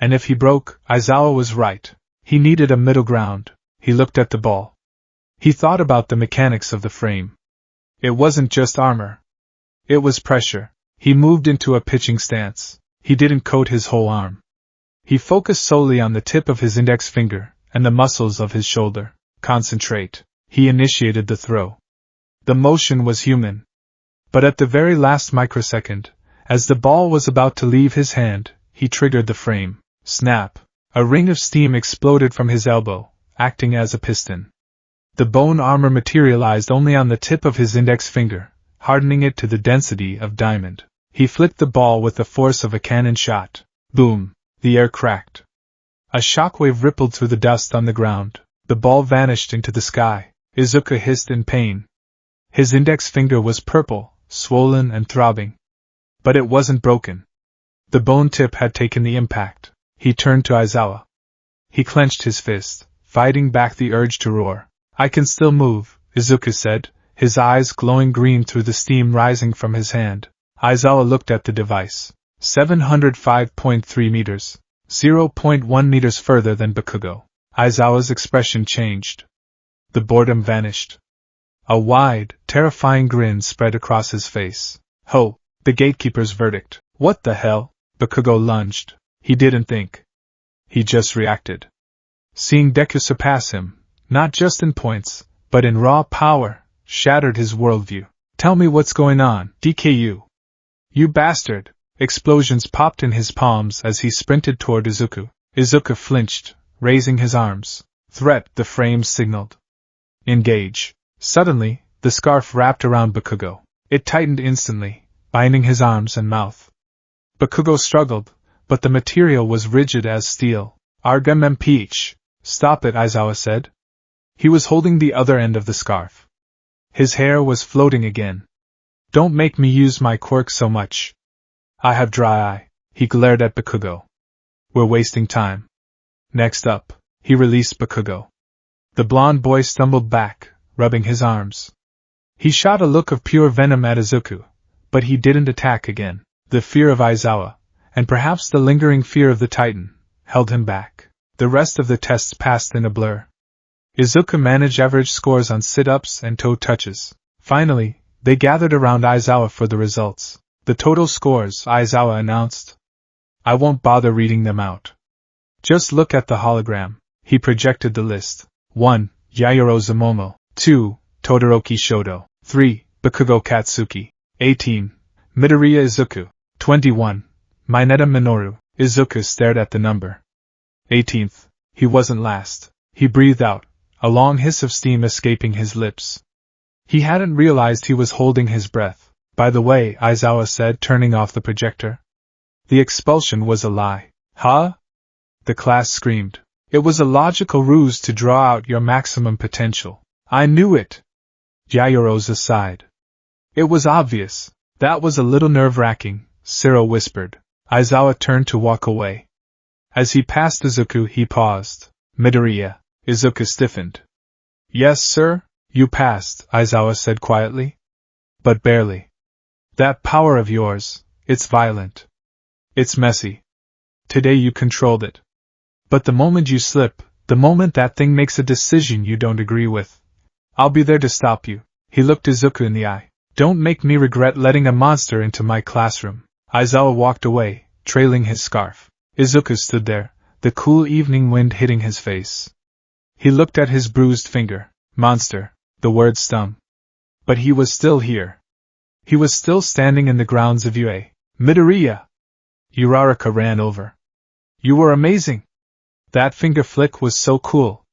And if he broke, Aizawa was right. He needed a middle ground. He looked at the ball. He thought about the mechanics of the frame. It wasn't just armor. It was pressure. He moved into a pitching stance. He didn't coat his whole arm. He focused solely on the tip of his index finger and the muscles of his shoulder. Concentrate. He initiated the throw. The motion was human. But at the very last microsecond, as the ball was about to leave his hand, he triggered the frame. Snap. A ring of steam exploded from his elbow, acting as a piston. The bone armor materialized only on the tip of his index finger, hardening it to the density of diamond. He flicked the ball with the force of a cannon shot. Boom! The air cracked. A shockwave rippled through the dust on the ground. The ball vanished into the sky. Izuku hissed in pain. His index finger was purple, swollen and throbbing. But it wasn't broken. The bone tip had taken the impact. He turned to Aizawa. He clenched his fist, fighting back the urge to roar. I can still move, Izuku said, his eyes glowing green through the steam rising from his hand. Aizawa looked at the device. 705.3 meters. 0.1 meters further than Bakugo. Aizawa's expression changed. The boredom vanished. A wide, terrifying grin spread across his face. Ho! The gatekeeper's verdict. What the hell? Bakugo lunged. He didn't think. He just reacted. Seeing Deku surpass him, not just in points, but in raw power, shattered his worldview. Tell me what's going on, DKU. You bastard! Explosions popped in his palms as he sprinted toward Izuku. Izuku flinched, raising his arms. Threat, the frames signaled. Engage. Suddenly, the scarf wrapped around Bakugo. It tightened instantly, binding his arms and mouth. Bakugo struggled, but the material was rigid as steel. Argmmph. Stop it, Aizawa said. He was holding the other end of the scarf. His hair was floating again. Don't make me use my quirk so much. I have dry eye. He glared at Bakugo. We're wasting time. Next up, he released Bakugo. The blond boy stumbled back, rubbing his arms. He shot a look of pure venom at Izuku, but he didn't attack again. The fear of Aizawa, and perhaps the lingering fear of the Titan, held him back. The rest of the tests passed in a blur. Izuku managed average scores on sit-ups and toe touches. Finally, they gathered around Aizawa for the results. The total scores, Aizawa announced. I won't bother reading them out. Just look at the hologram. He projected the list. 1. Yairo Zumomo. 2. Todoroki Shoto. 3. Bakugo Katsuki. 18. Midoriya Izuku. 21. Mineta Minoru. Izuku stared at the number. 18th. He wasn't last. He breathed out, a long hiss of steam escaping his lips. He hadn't realized he was holding his breath. By the way, Aizawa said, turning off the projector. The expulsion was a lie. Huh? The class screamed. It was a logical ruse to draw out your maximum potential. I knew it. Yairo sighed. It was obvious. That was a little nerve-wracking, Cyril whispered. Aizawa turned to walk away. As he passed Izuku, he paused. Midoriya. Izuku stiffened. Yes, sir, you passed, Aizawa said quietly. But barely. That power of yours, it's violent. It's messy. Today you controlled it. But the moment you slip, the moment that thing makes a decision you don't agree with, I'll be there to stop you. He looked Izuku in the eye. Don't make me regret letting a monster into my classroom. Aizawa walked away, trailing his scarf. Izuku stood there, the cool evening wind hitting his face. He looked at his bruised finger. Monster, the word stung. But he was still here. He was still standing in the grounds of UA. Midoriya! Uraraka ran over. You were amazing! That finger flick was so cool.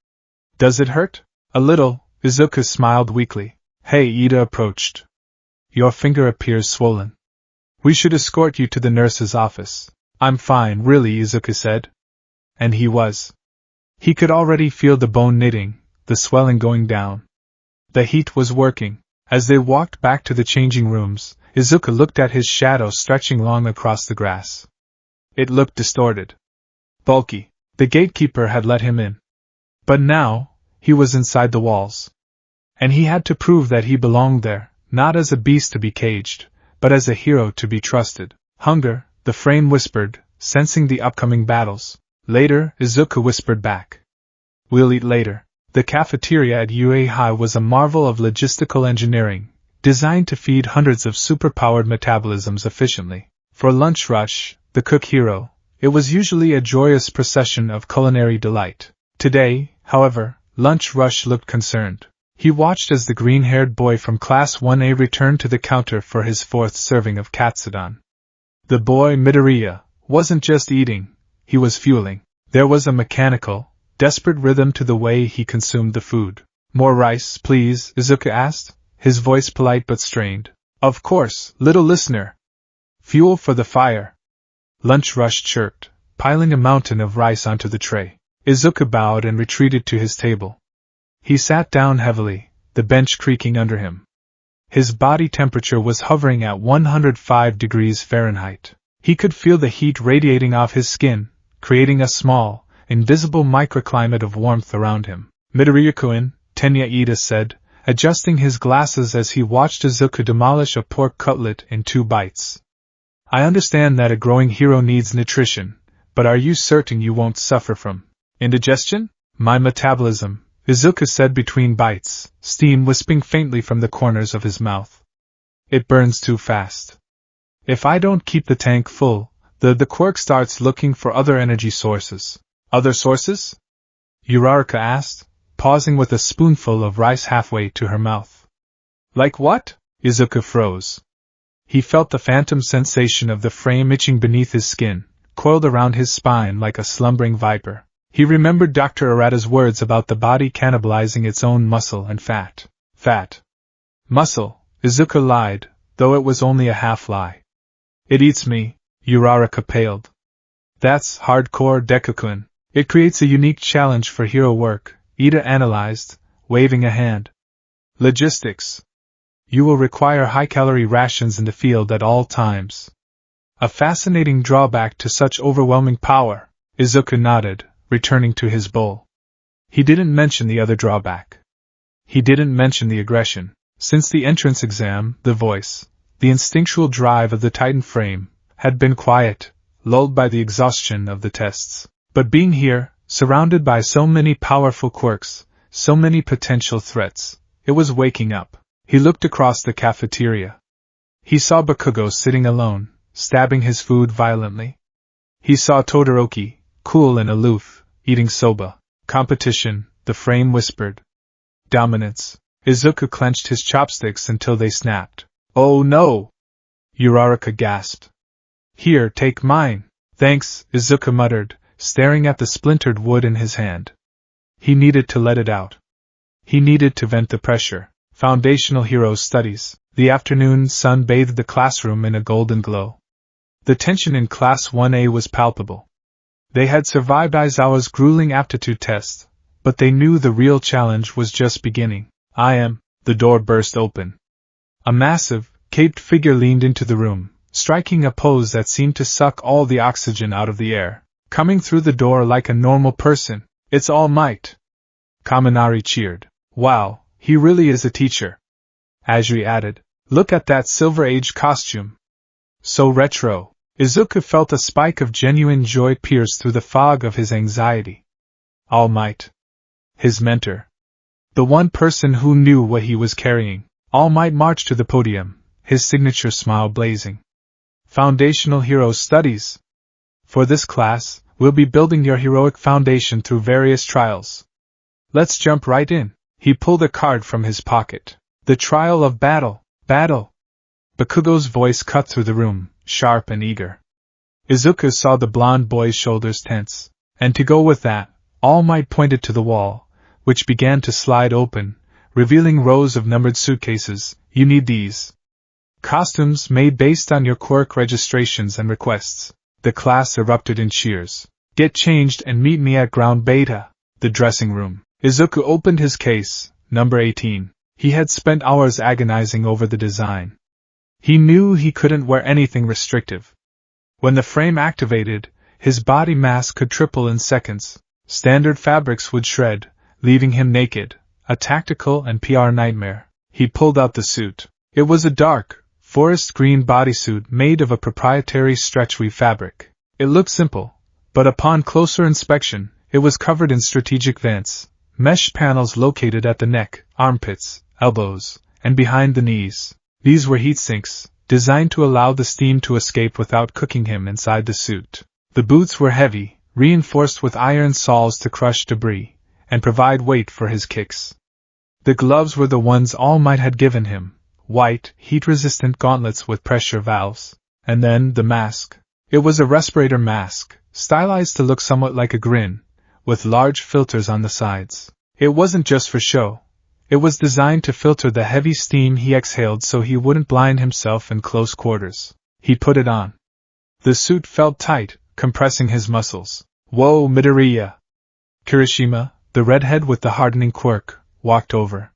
Does it hurt? A little, Izuku smiled weakly. Hey, Ida approached. Your finger appears swollen. We should escort you to the nurse's office. I'm fine, really, Izuku said. And he was. He could already feel the bone knitting, the swelling going down. The heat was working. As they walked back to the changing rooms, Izuku looked at his shadow stretching long across the grass. It looked distorted. Bulky. The gatekeeper had let him in. But now, he was inside the walls. And he had to prove that he belonged there, not as a beast to be caged, but as a hero to be trusted. Hunger, the frame whispered, sensing the upcoming battles. Later, Izuku whispered back. We'll eat later. The cafeteria at UA High was a marvel of logistical engineering, designed to feed hundreds of superpowered metabolisms efficiently. For lunch rush, the cook hero, it was usually a joyous procession of culinary delight. Today, however, lunch rush looked concerned. He watched as the green-haired boy from Class 1A returned to the counter for his fourth serving of katsudon. The boy, Midoriya, wasn't just eating, he was fueling. There was a mechanical, desperate rhythm to the way he consumed the food. More rice, please, Izuku asked, his voice polite but strained. Of course, little listener. Fuel for the fire. Lunch rush chirped, piling a mountain of rice onto the tray. Izuku bowed and retreated to his table. He sat down heavily, the bench creaking under him. His body temperature was hovering at 105 degrees Fahrenheit. He could feel the heat radiating off his skin, creating a small, invisible microclimate of warmth around him. Midoriya-kun, Tenya Ida said, adjusting his glasses as he watched Izuku demolish a pork cutlet in 2 bites. I understand that a growing hero needs nutrition, but are you certain you won't suffer from indigestion? My metabolism, Izuku said between bites, steam wisping faintly from the corners of his mouth. It burns too fast. If I don't keep the tank full, the quirk starts looking for other energy sources. Other sources? Uraraka asked, pausing with a spoonful of rice halfway to her mouth. Like what? Izuku froze. He felt the phantom sensation of the frame itching beneath his skin, coiled around his spine like a slumbering viper. He remembered Dr. Arata's words about the body cannibalizing its own muscle and fat. Fat. Muscle, Izuku lied, though it was only a half-lie. It eats me, Uraraka paled. That's hardcore, Deku-kun. It creates a unique challenge for hero work, Ida analyzed, waving a hand. Logistics. You will require high-calorie rations in the field at all times. A fascinating drawback to such overwhelming power, Izuku nodded, returning to his bowl. He didn't mention the other drawback. He didn't mention the aggression. Since the entrance exam, the voice, the instinctual drive of the Titan frame, had been quiet, lulled by the exhaustion of the tests. But being here, surrounded by so many powerful quirks, so many potential threats, it was waking up. He looked across the cafeteria. He saw Bakugo sitting alone, stabbing his food violently. He saw Todoroki, cool and aloof, eating soba. Competition, the frame whispered. Dominance. Izuku clenched his chopsticks until they snapped. Oh no! Uraraka gasped. Here, take mine. Thanks, Izuku muttered, staring at the splintered wood in his hand. He needed to let it out. He needed to vent the pressure. Foundational Heroes Studies. The afternoon sun bathed the classroom in a golden glow. The tension in Class 1A was palpable. They had survived Aizawa's grueling aptitude test, but they knew the real challenge was just beginning. The door burst open. A massive, caped figure leaned into the room, striking a pose that seemed to suck all the oxygen out of the air. Coming through the door like a normal person, it's All Might. Kaminari cheered. Wow, he really is a teacher. Ajiri added, look at that Silver Age costume. So retro. Izuku felt a spike of genuine joy pierce through the fog of his anxiety. All Might. His mentor. The one person who knew what he was carrying. All Might marched to the podium, his signature smile blazing. Foundational Heroes Studies. For this class, we'll be building your heroic foundation through various trials. Let's jump right in. He pulled a card from his pocket. The Trial of Battle. Battle. Bakugo's voice cut through the room, sharp and eager. Izuku saw the blond boy's shoulders tense, and to go with that, All Might pointed to the wall, which began to slide open, revealing rows of numbered suitcases. You need these. Costumes made based on your quirk registrations and requests. The class erupted in cheers. Get changed and meet me at ground beta. The dressing room. Izuku opened his case, number 18. He had spent hours agonizing over the design. He knew he couldn't wear anything restrictive. When the frame activated, his body mass could triple in seconds. Standard fabrics would shred, leaving him naked, a tactical and PR nightmare. He pulled out the suit. It was a dark, forest green bodysuit made of a proprietary stretch-weave fabric. It looked simple, but upon closer inspection, it was covered in strategic vents, mesh panels located at the neck, armpits, elbows, and behind the knees. These were heat sinks, designed to allow the steam to escape without cooking him inside the suit. The boots were heavy, reinforced with iron soles to crush debris, and provide weight for his kicks. The gloves were the ones All Might had given him, white, heat-resistant gauntlets with pressure valves. And then the mask. It was a respirator mask, stylized to look somewhat like a grin, with large filters on the sides. It wasn't just for show. It was designed to filter the heavy steam he exhaled so he wouldn't blind himself in close quarters. He put it on. The suit felt tight, compressing his muscles. Whoa, Midoriya! Kirishima, the redhead with the hardening quirk, walked over.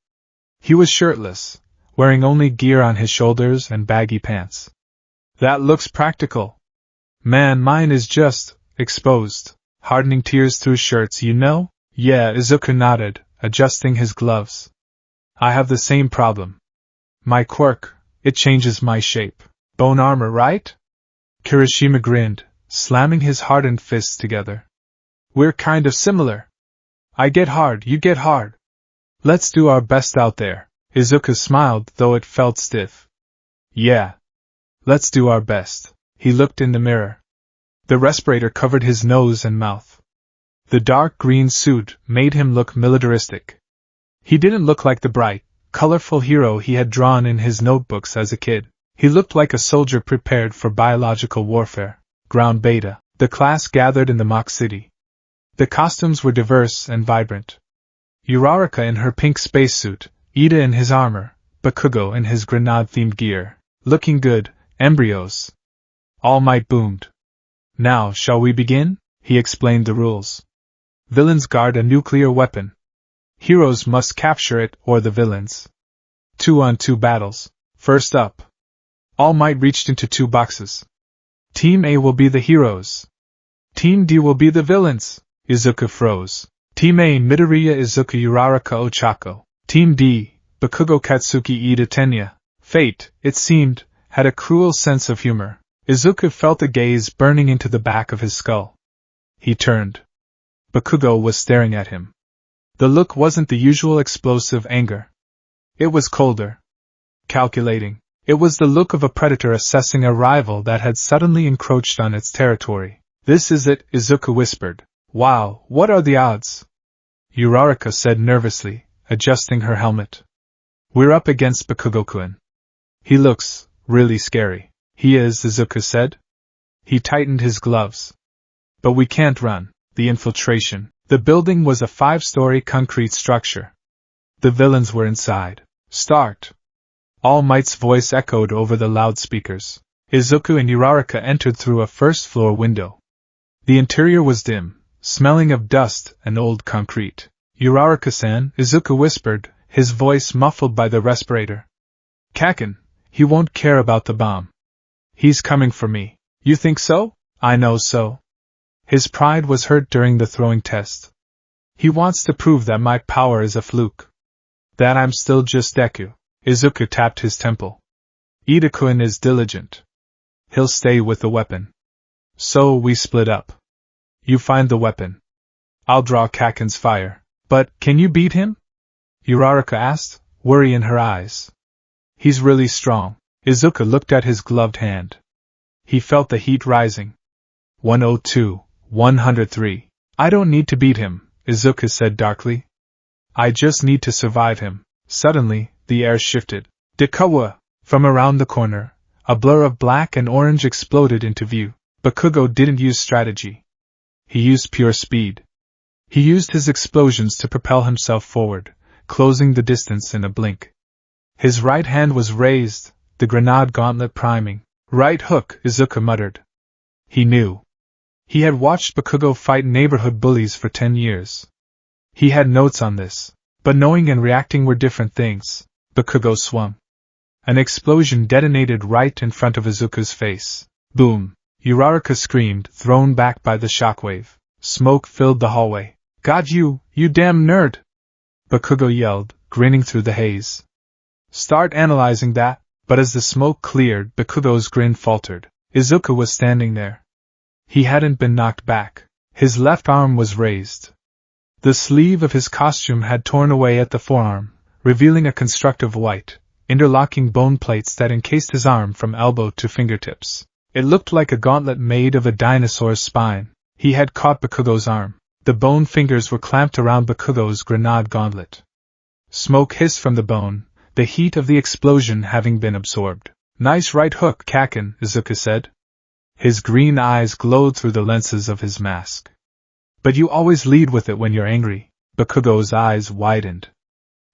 He was shirtless, wearing only gear on his shoulders and baggy pants. That looks practical. Man, mine is just exposed. Hardening tears through shirts, you know? Yeah, Izuku nodded, adjusting his gloves. I have the same problem. My quirk, it changes my shape. Bone armor, right? Kirishima grinned, slamming his hardened fists together. We're kind of similar. I get hard, you get hard. Let's do our best out there. Izuku smiled, though it felt stiff. Yeah. Let's do our best. He looked in the mirror. The respirator covered his nose and mouth. The dark green suit made him look militaristic. He didn't look like the bright, colorful hero he had drawn in his notebooks as a kid. He looked like a soldier prepared for biological warfare. Ground Beta. The class gathered in the mock city. The costumes were diverse and vibrant. Uraraka in her pink spacesuit, Ida in his armor, Bakugo in his grenade-themed gear. Looking good, embryos. All Might boomed. Now, shall we begin? He explained the rules. Villains guard a nuclear weapon. Heroes must capture it or the villains. 2-on-2 battles. First up. All Might reached into 2 boxes. Team A will be the heroes. Team D will be the villains. Izuku froze. Team A Midoriya Izuku Uraraka Ochako. Team D, Bakugo Katsuki Ida Tenya. Fate, it seemed, had a cruel sense of humor. Izuku felt a gaze burning into the back of his skull. He turned. Bakugo was staring at him. The look wasn't the usual explosive anger. It was colder. Calculating. It was the look of a predator assessing a rival that had suddenly encroached on its territory. This is it, Izuku whispered. Wow, what are the odds? Uraraka said nervously, adjusting her helmet. We're up against Bakugo-kun. He looks really scary. He is, Izuku said. He tightened his gloves. But we can't run. The infiltration. The building was a 5-story concrete structure. The villains were inside. Start. All Might's voice echoed over the loudspeakers. Izuku and Uraraka entered through a first-floor window. The interior was dim, smelling of dust and old concrete. Uraraka-san, Izuku whispered, his voice muffled by the respirator. Kaken, he won't care about the bomb. He's coming for me. You think so? I know so. His pride was hurt during the throwing test. He wants to prove that my power is a fluke. That I'm still just Deku. Izuku tapped his temple. Ida-kun is diligent. He'll stay with the weapon. So we split up. You find the weapon. I'll draw Kaken's fire. But, can you beat him? Uraraka asked, worry in her eyes. He's really strong. Izuku looked at his gloved hand. He felt the heat rising. 102, 103. I don't need to beat him, Izuku said darkly. I just need to survive him. Suddenly, the air shifted. Dekawa! From around the corner, a blur of black and orange exploded into view. Bakugo didn't use strategy. He used pure speed. He used his explosions to propel himself forward, closing the distance in a blink. His right hand was raised, the grenade gauntlet priming. Right hook, Izuku muttered. He knew. He had watched Bakugo fight neighborhood bullies for 10 years. He had notes on this, but knowing and reacting were different things. Bakugo swung. An explosion detonated right in front of Izuku's face. Boom! Uraraka screamed, thrown back by the shockwave. Smoke filled the hallway. Got you, you damn nerd! Bakugo yelled, grinning through the haze. Start analyzing that. But as the smoke cleared, Bakugo's grin faltered. Izuku was standing there. He hadn't been knocked back. His left arm was raised. The sleeve of his costume had torn away at the forearm, revealing a constructive white, interlocking bone plates that encased his arm from elbow to fingertips. It looked like a gauntlet made of a dinosaur's spine. He had caught Bakugo's arm. The bone fingers were clamped around Bakugo's grenade gauntlet. Smoke hissed from the bone, the heat of the explosion having been absorbed. Nice right hook, Kaken, Izuku said. His green eyes glowed through the lenses of his mask. But you always lead with it when you're angry. Bakugo's eyes widened.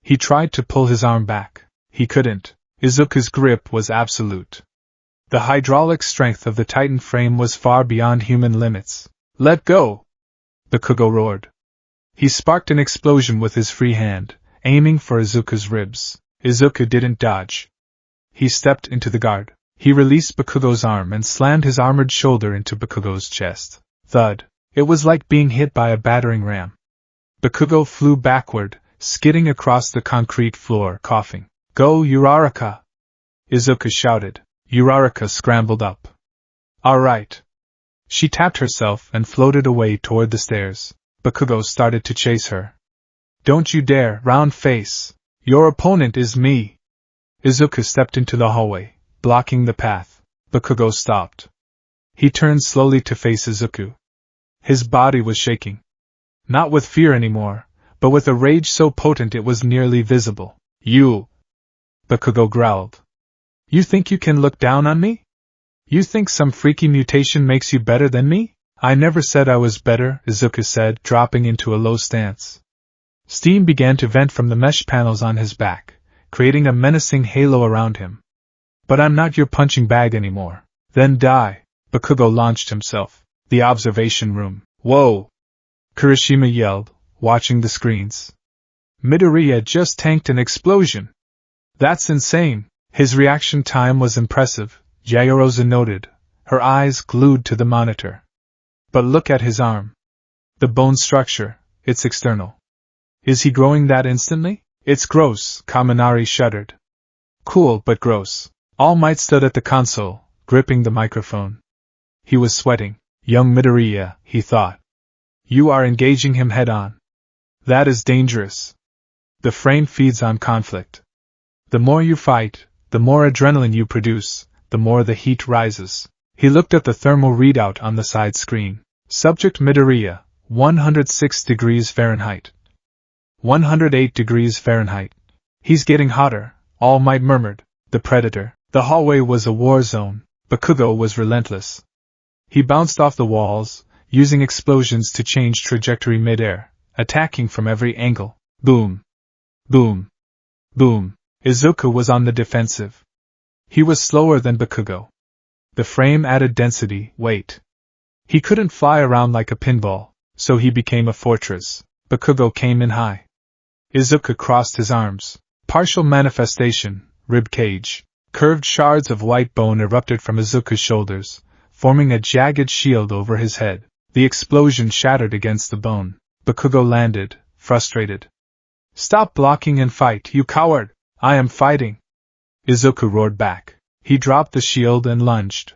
He tried to pull his arm back. He couldn't. Izuku's grip was absolute. The hydraulic strength of the Titan frame was far beyond human limits. Let go! Bakugo roared. He sparked an explosion with his free hand, aiming for Izuku's ribs. Izuku didn't dodge. He stepped into the guard. He released Bakugo's arm and slammed his armored shoulder into Bakugo's chest. Thud. It was like being hit by a battering ram. Bakugo flew backward, skidding across the concrete floor, coughing. Go, Uraraka! Izuku shouted. Uraraka scrambled up. All right. She tapped herself and floated away toward the stairs. Bakugo started to chase her. Don't you dare, round face! Your opponent is me! Izuku stepped into the hallway, blocking the path. Bakugo stopped. He turned slowly to face Izuku. His body was shaking. Not with fear anymore, but with a rage so potent it was nearly visible. You! Bakugo growled. You think you can look down on me? You think some freaky mutation makes you better than me? I never said I was better, Izuku said, dropping into a low stance. Steam began to vent from the mesh panels on his back, creating a menacing halo around him. But I'm not your punching bag anymore. Then die. Bakugo launched himself. The observation room. Whoa! Kirishima yelled, watching the screens. Midoriya just tanked an explosion. That's insane. His reaction time was impressive, Yaoyorozu noted, her eyes glued to the monitor. But look at his arm. The bone structure, it's external. Is he growing that instantly? It's gross, Kaminari shuddered. Cool but gross. All Might stood at the console, gripping the microphone. He was sweating. Young Midoriya, he thought. You are engaging him head-on. That is dangerous. The frame feeds on conflict. The more you fight, the more adrenaline you produce, the more the heat rises. He looked at the thermal readout on the side screen. Subject Midoriya, 106 degrees Fahrenheit. 108 degrees Fahrenheit. He's getting hotter, All Might murmured. The Predator. The hallway was a war zone. Bakugo was relentless. He bounced off the walls, using explosions to change trajectory mid-air, attacking from every angle. Boom. Boom. Boom. Izuku was on the defensive. He was slower than Bakugo. The frame added density, weight. He couldn't fly around like a pinball, so he became a fortress. Bakugo came in high. Izuku crossed his arms. Partial manifestation, rib cage. Curved shards of white bone erupted from Izuku's shoulders, forming a jagged shield over his head. The explosion shattered against the bone. Bakugo landed, frustrated. Stop blocking and fight, you coward! I am fighting! Izuku roared back. He dropped the shield and lunged.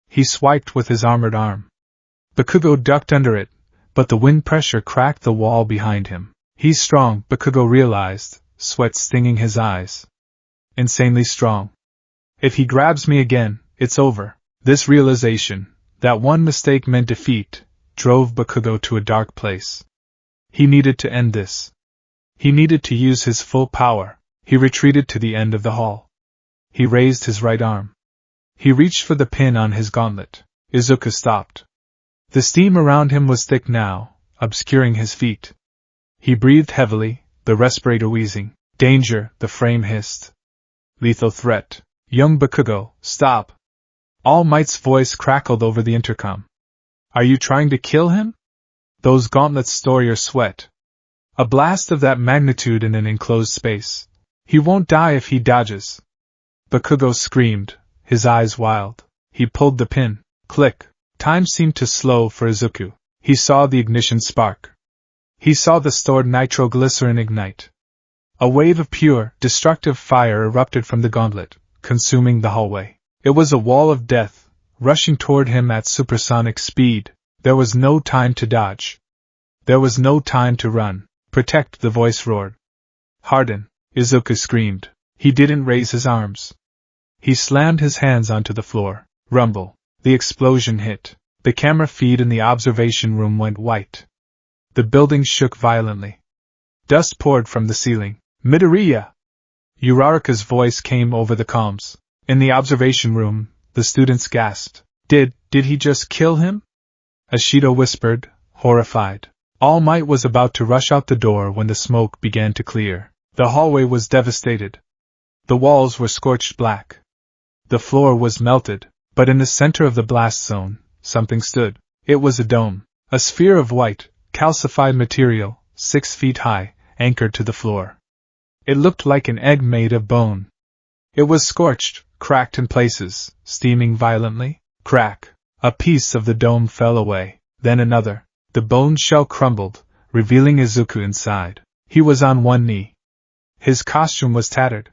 He swiped with his armored arm. Bakugo ducked under it, but the wind pressure cracked the wall behind him. He's strong, Bakugo realized, sweat stinging his eyes. Insanely strong. If he grabs me again, it's over. This realization, that one mistake meant defeat, drove Bakugo to a dark place. He needed to end this. He needed to use his full power. He retreated to the end of the hall. He raised his right arm. He reached for the pin on his gauntlet. Izuku stopped. The steam around him was thick now, obscuring his feet. He breathed heavily, the respirator wheezing. Danger, the frame hissed. Lethal threat. Young Bakugo, stop. All Might's voice crackled over the intercom. Are you trying to kill him? Those gauntlets store your sweat. A blast of that magnitude in an enclosed space. He won't die if he dodges. Bakugo screamed, his eyes wild. He pulled the pin. Click. Time seemed to slow for Izuku. He saw the ignition spark. He saw the stored nitroglycerin ignite. A wave of pure, destructive fire erupted from the gauntlet, consuming the hallway. It was a wall of death, rushing toward him at supersonic speed. There was no time to dodge. There was no time to run. Protect, the voice roared. Harden, Izuku screamed. He didn't raise his arms. He slammed his hands onto the floor. Rumble. The explosion hit. The camera feed in the observation room went white. The building shook violently. Dust poured from the ceiling. Midoriya! Uraraka's voice came over the comms. In the observation room, the students gasped. Did he just kill him? Ashido whispered, horrified. All Might was about to rush out the door when the smoke began to clear. The hallway was devastated. The walls were scorched black. The floor was melted, but in the center of the blast zone, something stood. It was a dome. A sphere of white, calcified material, 6 feet high, anchored to the floor. It looked like an egg made of bone. It was scorched, cracked in places, steaming violently. Crack. A piece of the dome fell away, then another. The bone shell crumbled, revealing Izuku inside. He was on one knee. His costume was tattered.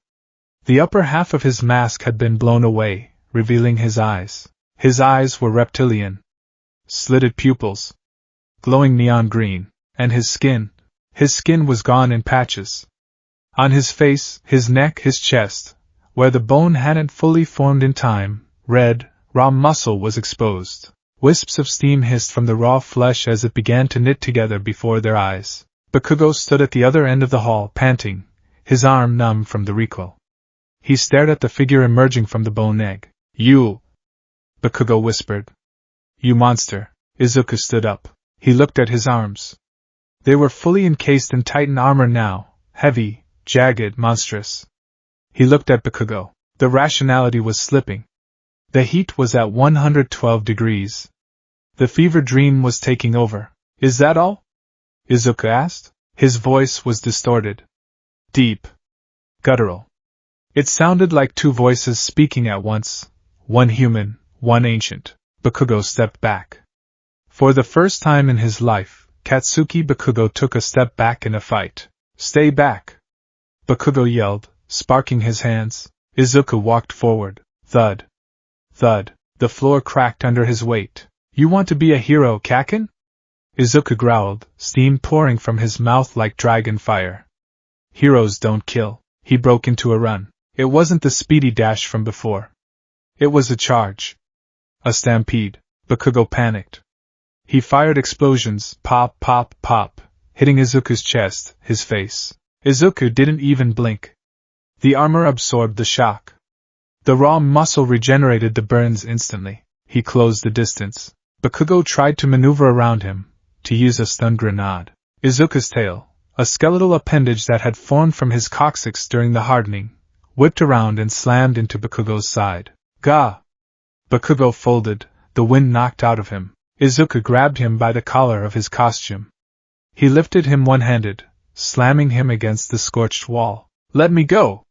The upper half of his mask had been blown away, revealing his eyes. His eyes were reptilian. Slitted pupils. Glowing neon green. And his skin was gone in patches. On his face, his neck, his chest, where the bone hadn't fully formed in time, red, raw muscle was exposed. Wisps of steam hissed from the raw flesh as it began to knit together before their eyes. Bakugo stood at the other end of the hall, panting, his arm numb from the recoil. He stared at the figure emerging from the bone egg. You! Bakugo whispered. You monster! Izuku stood up. He looked at his arms. They were fully encased in Titan armor now, heavy, jagged, monstrous. He looked at Bakugo. The rationality was slipping. The heat was at 112 degrees. The fever dream was taking over. Is that all? Izuku asked. His voice was distorted. Deep. Guttural. It sounded like two voices speaking at once, one human, one ancient. Bakugo stepped back. For the first time in his life, Katsuki Bakugo took a step back in a fight. Stay back! Bakugo yelled, sparking his hands. Izuku walked forward. Thud. Thud. The floor cracked under his weight. You want to be a hero, Kaken? Izuku growled, steam pouring from his mouth like dragon fire. Heroes don't kill. He broke into a run. It wasn't the speedy dash from before. It was a charge. A stampede. Bakugo panicked. He fired explosions, pop, pop, pop, hitting Izuku's chest, his face. Izuku didn't even blink. The armor absorbed the shock. The raw muscle regenerated the burns instantly. He closed the distance. Bakugo tried to maneuver around him, to use a stun grenade. Izuku's tail, a skeletal appendage that had formed from his coccyx during the hardening, whipped around and slammed into Bakugo's side. Gah! Bakugo folded, the wind knocked out of him. Izuku grabbed him by the collar of his costume. He lifted him one-handed, slamming him against the scorched wall. Let me go!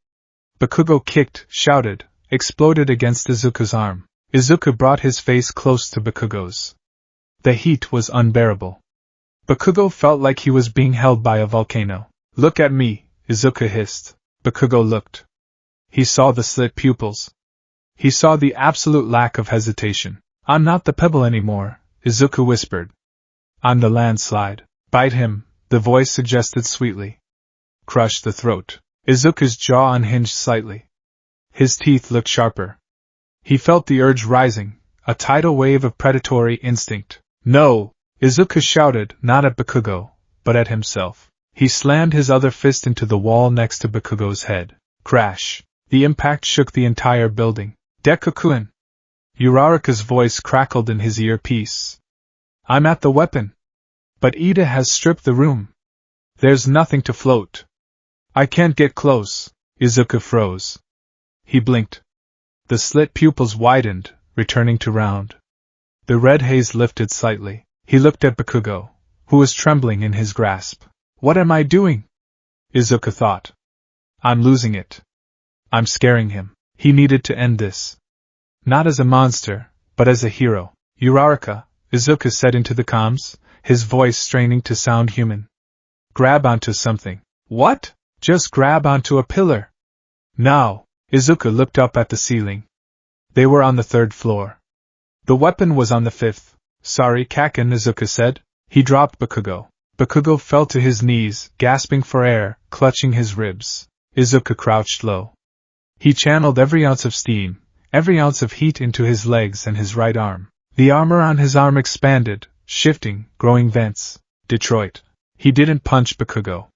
Bakugo kicked, shouted, exploded against Izuku's arm. Izuku brought his face close to Bakugo's. The heat was unbearable. Bakugo felt like he was being held by a volcano. Look at me, Izuku hissed. Bakugo looked. He saw the slit pupils. He saw the absolute lack of hesitation. I'm not the pebble anymore, Izuku whispered. I'm the landslide. Bite him, the voice suggested sweetly. Crush the throat. Izuku's jaw unhinged slightly. His teeth looked sharper. He felt the urge rising, a tidal wave of predatory instinct. No! Izuku shouted, not at Bakugo, but at himself. He slammed his other fist into the wall next to Bakugo's head. Crash! The impact shook the entire building. Deku-kun! Uraraka's voice crackled in his earpiece. I'm at the weapon. But Ida has stripped the room. There's nothing to float. I can't get close. Izuku froze. He blinked. The slit pupils widened, returning to round. The red haze lifted slightly. He looked at Bakugo, who was trembling in his grasp. What am I doing? Izuku thought. I'm losing it. I'm scaring him. He needed to end this. Not as a monster, but as a hero. Uraraka, Izuku said into the comms, his voice straining to sound human. Grab onto something. What? Just grab onto a pillar. Now. Izuku looked up at the ceiling. They were on the 3rd floor. The weapon was on the 5th. Sorry, Kaken, Izuku said. He dropped Bakugo. Bakugo fell to his knees, gasping for air, clutching his ribs. Izuku crouched low. He channeled every ounce of steam, every ounce of heat into his legs and his right arm. The armor on his arm expanded, shifting, growing vents. Detroit. He didn't punch Bakugo.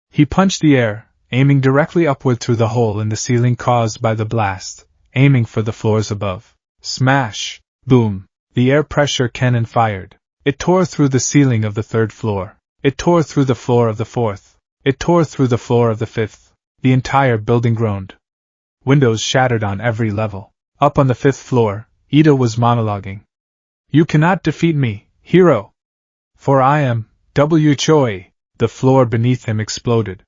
He punched the air, aiming directly upward through the hole in the ceiling caused by the blast, aiming for the floors above. Smash! Boom! The air pressure cannon fired. It tore through the ceiling of the 3rd floor. It tore through the floor of the 4th. It tore through the floor of the 5th. The entire building groaned. Windows shattered on every level. Up on the 5th floor, Ida was monologuing. You cannot defeat me, hero! For I am Choi. The floor beneath him exploded.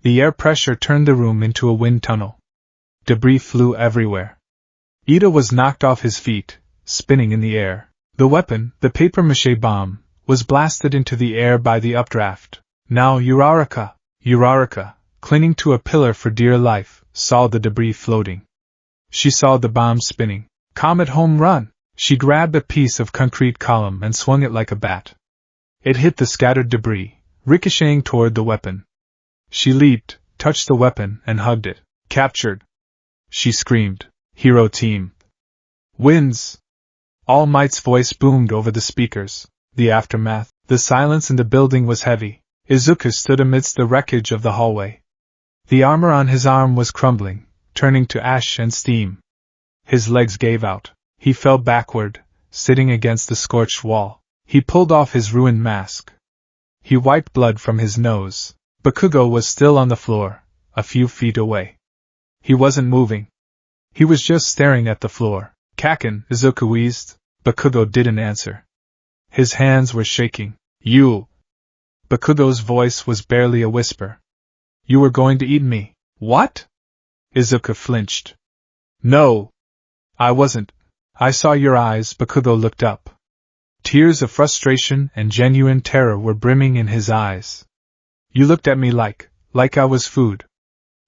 The air pressure turned the room into a wind tunnel. Debris flew everywhere. Ida was knocked off his feet, spinning in the air. The weapon, the papier-mâché bomb, was blasted into the air by the updraft. Now Uraraka, clinging to a pillar for dear life, saw the debris floating. She saw the bomb spinning. Comet home run! She grabbed a piece of concrete column and swung it like a bat. It hit the scattered debris, ricocheting toward the weapon. She leaped, touched the weapon, and hugged it. Captured! She screamed. Hero team wins! All Might's voice boomed over the speakers. The aftermath. The silence in the building was heavy. Izuku stood amidst the wreckage of the hallway. The armor on his arm was crumbling, turning to ash and steam. His legs gave out. He fell backward, sitting against the scorched wall. He pulled off his ruined mask. He wiped blood from his nose. Bakugo was still on the floor, a few feet away. He wasn't moving. He was just staring at the floor. Kaken, Izuku wheezed. Bakugo didn't answer. His hands were shaking. You! Bakugo's voice was barely a whisper. You were going to eat me. What? Izuku flinched. No! I wasn't. I saw your eyes. Bakugo looked up. Tears of frustration and genuine terror were brimming in his eyes. You looked at me like I was food.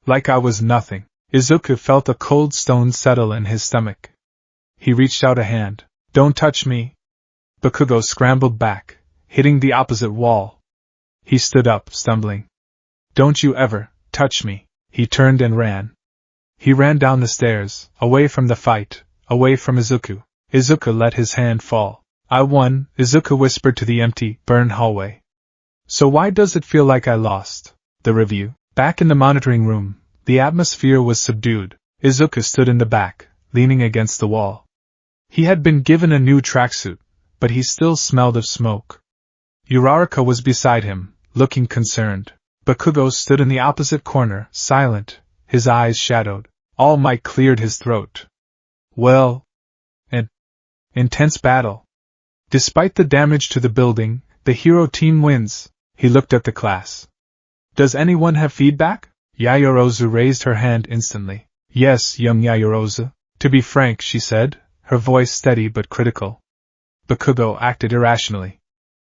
Like I was nothing. Izuku felt a cold stone settle in his stomach. He reached out a hand. Don't touch me. Bakugo scrambled back, hitting the opposite wall. He stood up, stumbling. Don't you ever touch me. He turned and ran. He ran down the stairs, away from the fight, away from Izuku. Izuku let his hand fall. I won, Izuku whispered to the empty, burned hallway. So why does it feel like I lost? The review. Back in the monitoring room, the atmosphere was subdued. Izuku stood in the back, leaning against the wall. He had been given a new tracksuit, but he still smelled of smoke. Uraraka was beside him, looking concerned. Bakugo stood in the opposite corner, silent, his eyes shadowed. All Might cleared his throat. Well, an intense battle. Despite the damage to the building, the hero team wins. He looked at the class. Does anyone have feedback? Yayorozu raised her hand instantly. Yes, young Yayorozu. To be frank, she said, her voice steady but critical. Bakugo acted irrationally.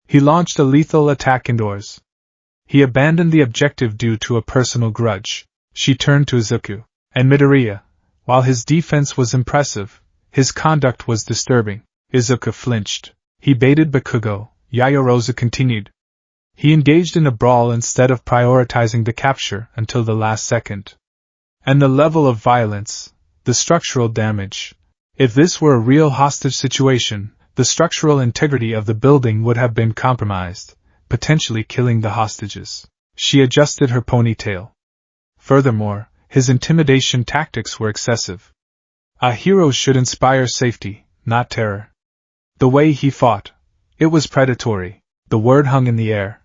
He launched a lethal attack indoors. He abandoned the objective due to a personal grudge. She turned to Izuku. And Midoriya. While his defense was impressive, his conduct was disturbing. Izuku flinched. He baited Bakugo, Yayorozu continued. He engaged in a brawl instead of prioritizing the capture until the last second. And the level of violence, the structural damage. If this were a real hostage situation, the structural integrity of the building would have been compromised, potentially killing the hostages. She adjusted her ponytail. Furthermore, his intimidation tactics were excessive. A hero should inspire safety, not terror. The way he fought, it was predatory. The word hung in the air.